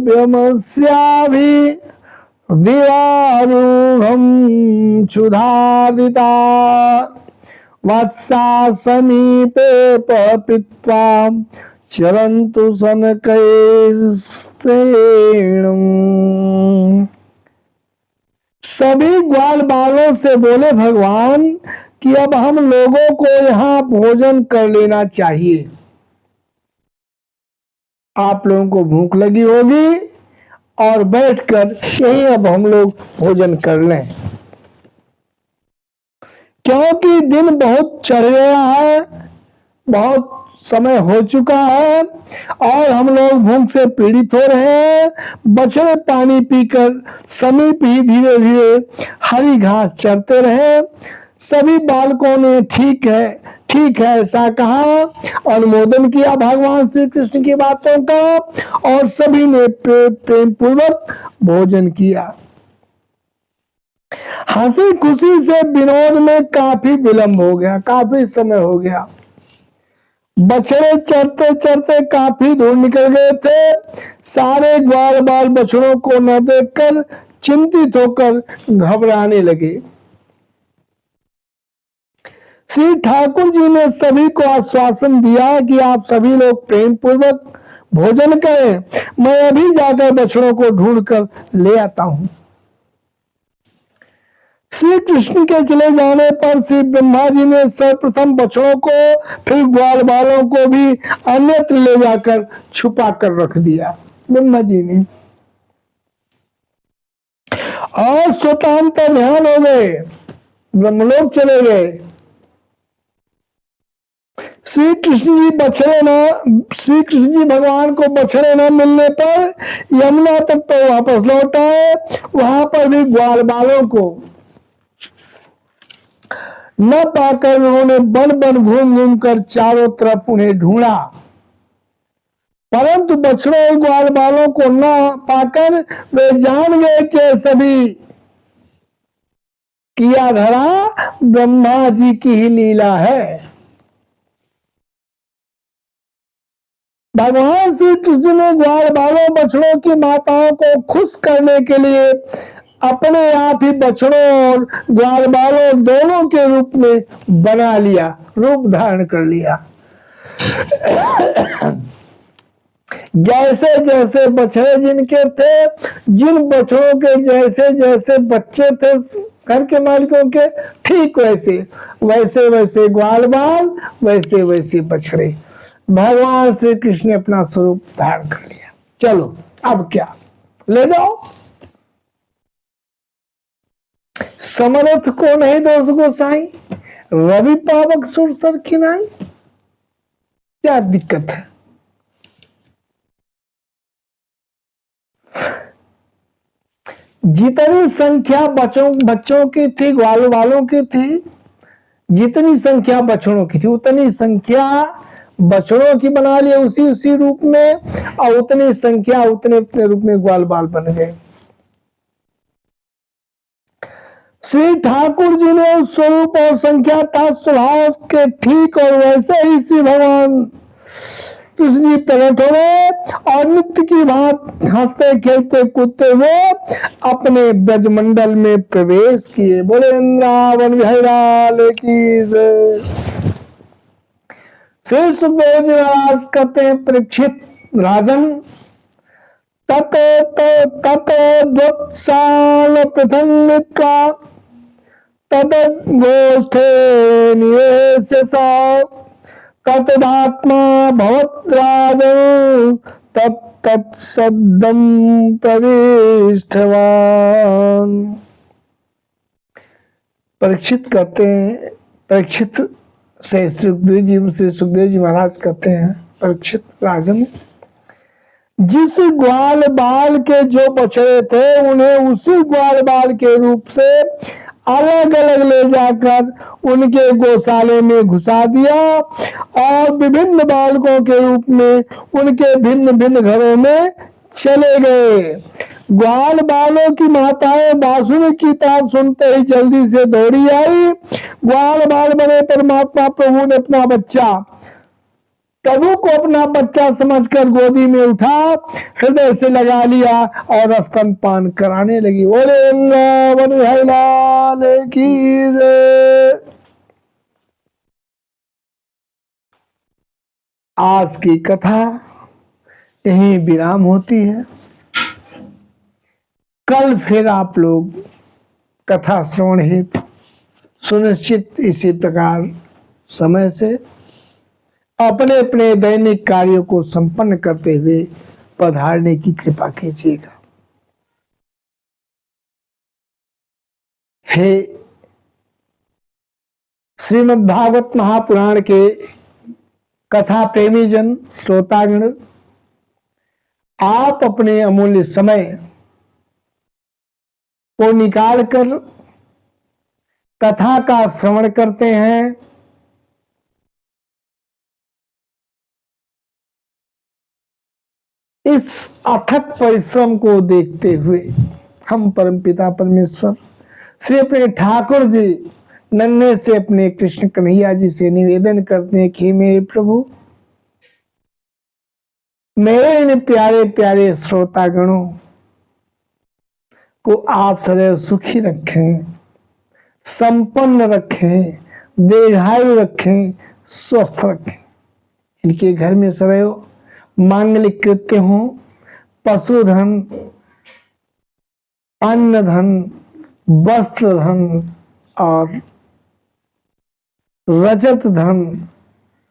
व्यमस्याभि दिवारूढ़ं क्षुधार्दिता, वत्सा समीपे पपित्वा चरन्तु सनकैस्तेन। सभी ग्वाल बालों से बोले भगवान कि अब हम लोगों को यहाँ भोजन कर लेना चाहिए। आप लोगों को भूख लगी होगी और बैठकर यहीं अब हम लोग भोजन कर लें, क्योंकि दिन बहुत चढ़ गया है, बहुत समय हो चुका है और हम लोग भूख से पीड़ित हो रहे हैं। बछड़े पानी पीकर समीप ही धीरे धीरे हरी घास चरते रहे। सभी बालकों ने ठीक है ऐसा कहा, अनुमोदन किया भगवान श्री कृष्ण की बातों का और सभी ने प्रेम पूर्वक भोजन किया। हंसी खुशी से विनोद में काफी विलंब हो गया, काफी समय हो गया। बछड़े चरते चरते काफी दूर निकल गए थे। सारे ग्वाल बाल बछड़ों को न देखकर चिंतित होकर घबराने लगे। श्री ठाकुर जी ने सभी को आश्वासन दिया कि आप सभी लोग प्रेम पूर्वक भोजन करें, मैं अभी जाकर बछड़ों को ढूंढकर ले आता हूं। श्री कृष्ण के चले जाने पर श्री ब्रह्मा जी ने सर्वप्रथम बछड़ों को फिर ग्वाल बालों को भी अन्यत्र ले जाकर छुपा कर रख दिया ब्रह्मा जी ने, और स्वतंत्र ध्यान हो गए, ब्रह्मलोक चले गए। श्री कृष्ण जी भगवान को बछड़े न मिलने पर यमुना तक तो वापस लौट आए। वहां पर भी ग्वाल बालों को न पाकर उन्होंने बन बन घूम घूम कर चारों तरफ उन्हें ढूंढा, परंतु बछड़ों और ग्वाल बालों को न पाकर वे जान गए कि सभी किया धरा ब्रह्मा जी की ही लीला है। भगवान श्री कृष्ण ने ग्वाल बालों बछड़ों की माताओं को खुश करने के लिए अपने आप ही बछड़ों और ग्वाल बालों दोनों के रूप में बना लिया, रूप धारण कर लिया। जैसे जैसे बछड़े जिनके थे, जिन बछड़ों के जैसे जैसे बच्चे थे घर के मालिकों के, ठीक वैसे वैसे ग्वाल बाल, वैसे वैसे बछड़े। भगवान श्री कृष्ण ने अपना स्वरूप धारण कर लिया। चलो अब क्या, ले जाओ। समरथ को नहीं दोष गोसाई, रवि पावक सुरसर खिनाई। क्या दिक्कत है? जितनी संख्या बच्चों की थी, ग्वाल वालों की थी, जितनी संख्या बछड़ों की थी उतनी संख्या बछड़ों की बना लिए उसी रूप में, और उतनी संख्या उतने रूप में ग्वाल बाल बन गए। श्री ठाकुर जी ने स्वरूप और संख्या था स्वभाव के ठीक, और वैसे ही श्री भगवान कृष्ण जी प्रकट हो गए और नित्य की बात हंसते खेलते कूदते हुए अपने ब्रजमंडल में प्रवेश किए। बोले वृंदावन बिहारी लाल की जय। श्री सुखदेव जी महाराज कहते हैं, परीक्षित राजन, तत द्वत्साल पृथंगिका तद गोष्ठे निवेश्य सा तदात्मा भवद्राज तत्सदम प्रविष्टवान। परीक्षित कहते हैं, परीक्षित से सुखदेव जी महाराज कहते हैं, परीक्षित राजन, जिस ग्वाल बाल के जो बछड़े थे उन्हें उसी ग्वाल बाल के रूप से अलग अलग ले जाकर उनके गौशाले में घुसा दिया और विभिन्न बालकों के रूप में उनके भिन्न भिन्न घरों में चले गए। ग्वाल बालों की माताएं बांसुरी की तार सुनते ही जल्दी से दौड़ी आई। ग्वाल बाल बने परमात्मा प्रभु ने प्रभु को अपना बच्चा समझकर गोदी में उठा, हृदय से लगा लिया और स्तनपान कराने लगी। बोले वृंदावन बिहारी लाल की जय। आज की कथा यहीं विराम होती है। कल फिर आप लोग कथा श्रवण हेतु सुनिश्चित इसी प्रकार समय से अपने अपने दैनिक कार्यों को संपन्न करते हुए पधारने की कृपा कीजिएगा। हे श्रीमद् भागवत महापुराण के कथा प्रेमी जन श्रोतागण, आप अपने अमूल्य समय को निकालकर कथा का श्रवण करते हैं। इस अथक परिश्रम को देखते हुए हम परमपिता परमेश्वर श्री अपने ठाकुर जी नन्हे से अपने कृष्ण कन्हैया जी से निवेदन करते हैं कि मेरे प्रभु, मेरे इन प्यारे प्यारे श्रोतागणों को आप सदैव सुखी रखें, संपन्न रखें, दीर्घायु रखें, स्वस्थ रखें। इनके घर में सदैव मांगलिक कृत्य हो, पशुधन, अन्न धन, वस्त्र धन और रजत धन,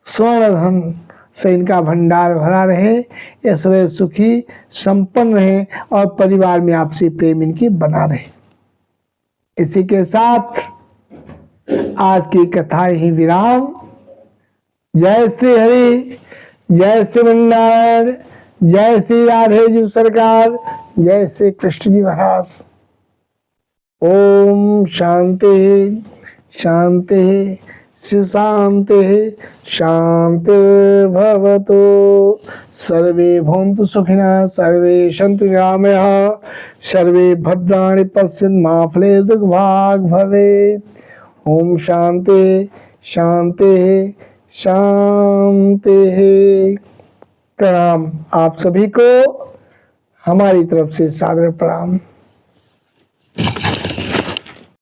स्वर्ण धन से इनका भंडार भरा रहे। ये सदैव सुखी संपन्न रहे और परिवार में आपसी प्रेम इनकी बना रहे। इसी के साथ आज की कथा ही विराम। जय श्री हरि, जय श्री वृंदावन, जय श्री राधे जी सरकार, जय श्री कृष्ण जी महाराज। ओम शांति शांति शांति शांति भवतु। सर्वे भवन्तु सुखिनः, सर्वे सन्तु निरामयाः, सर्वे भद्राणि पश्यन्तु मा फलेषु दुःखभाग् भवेत्। ओम शांति शांति शांति। प्रणाम। आप सभी को हमारी तरफ से सादर प्रणाम।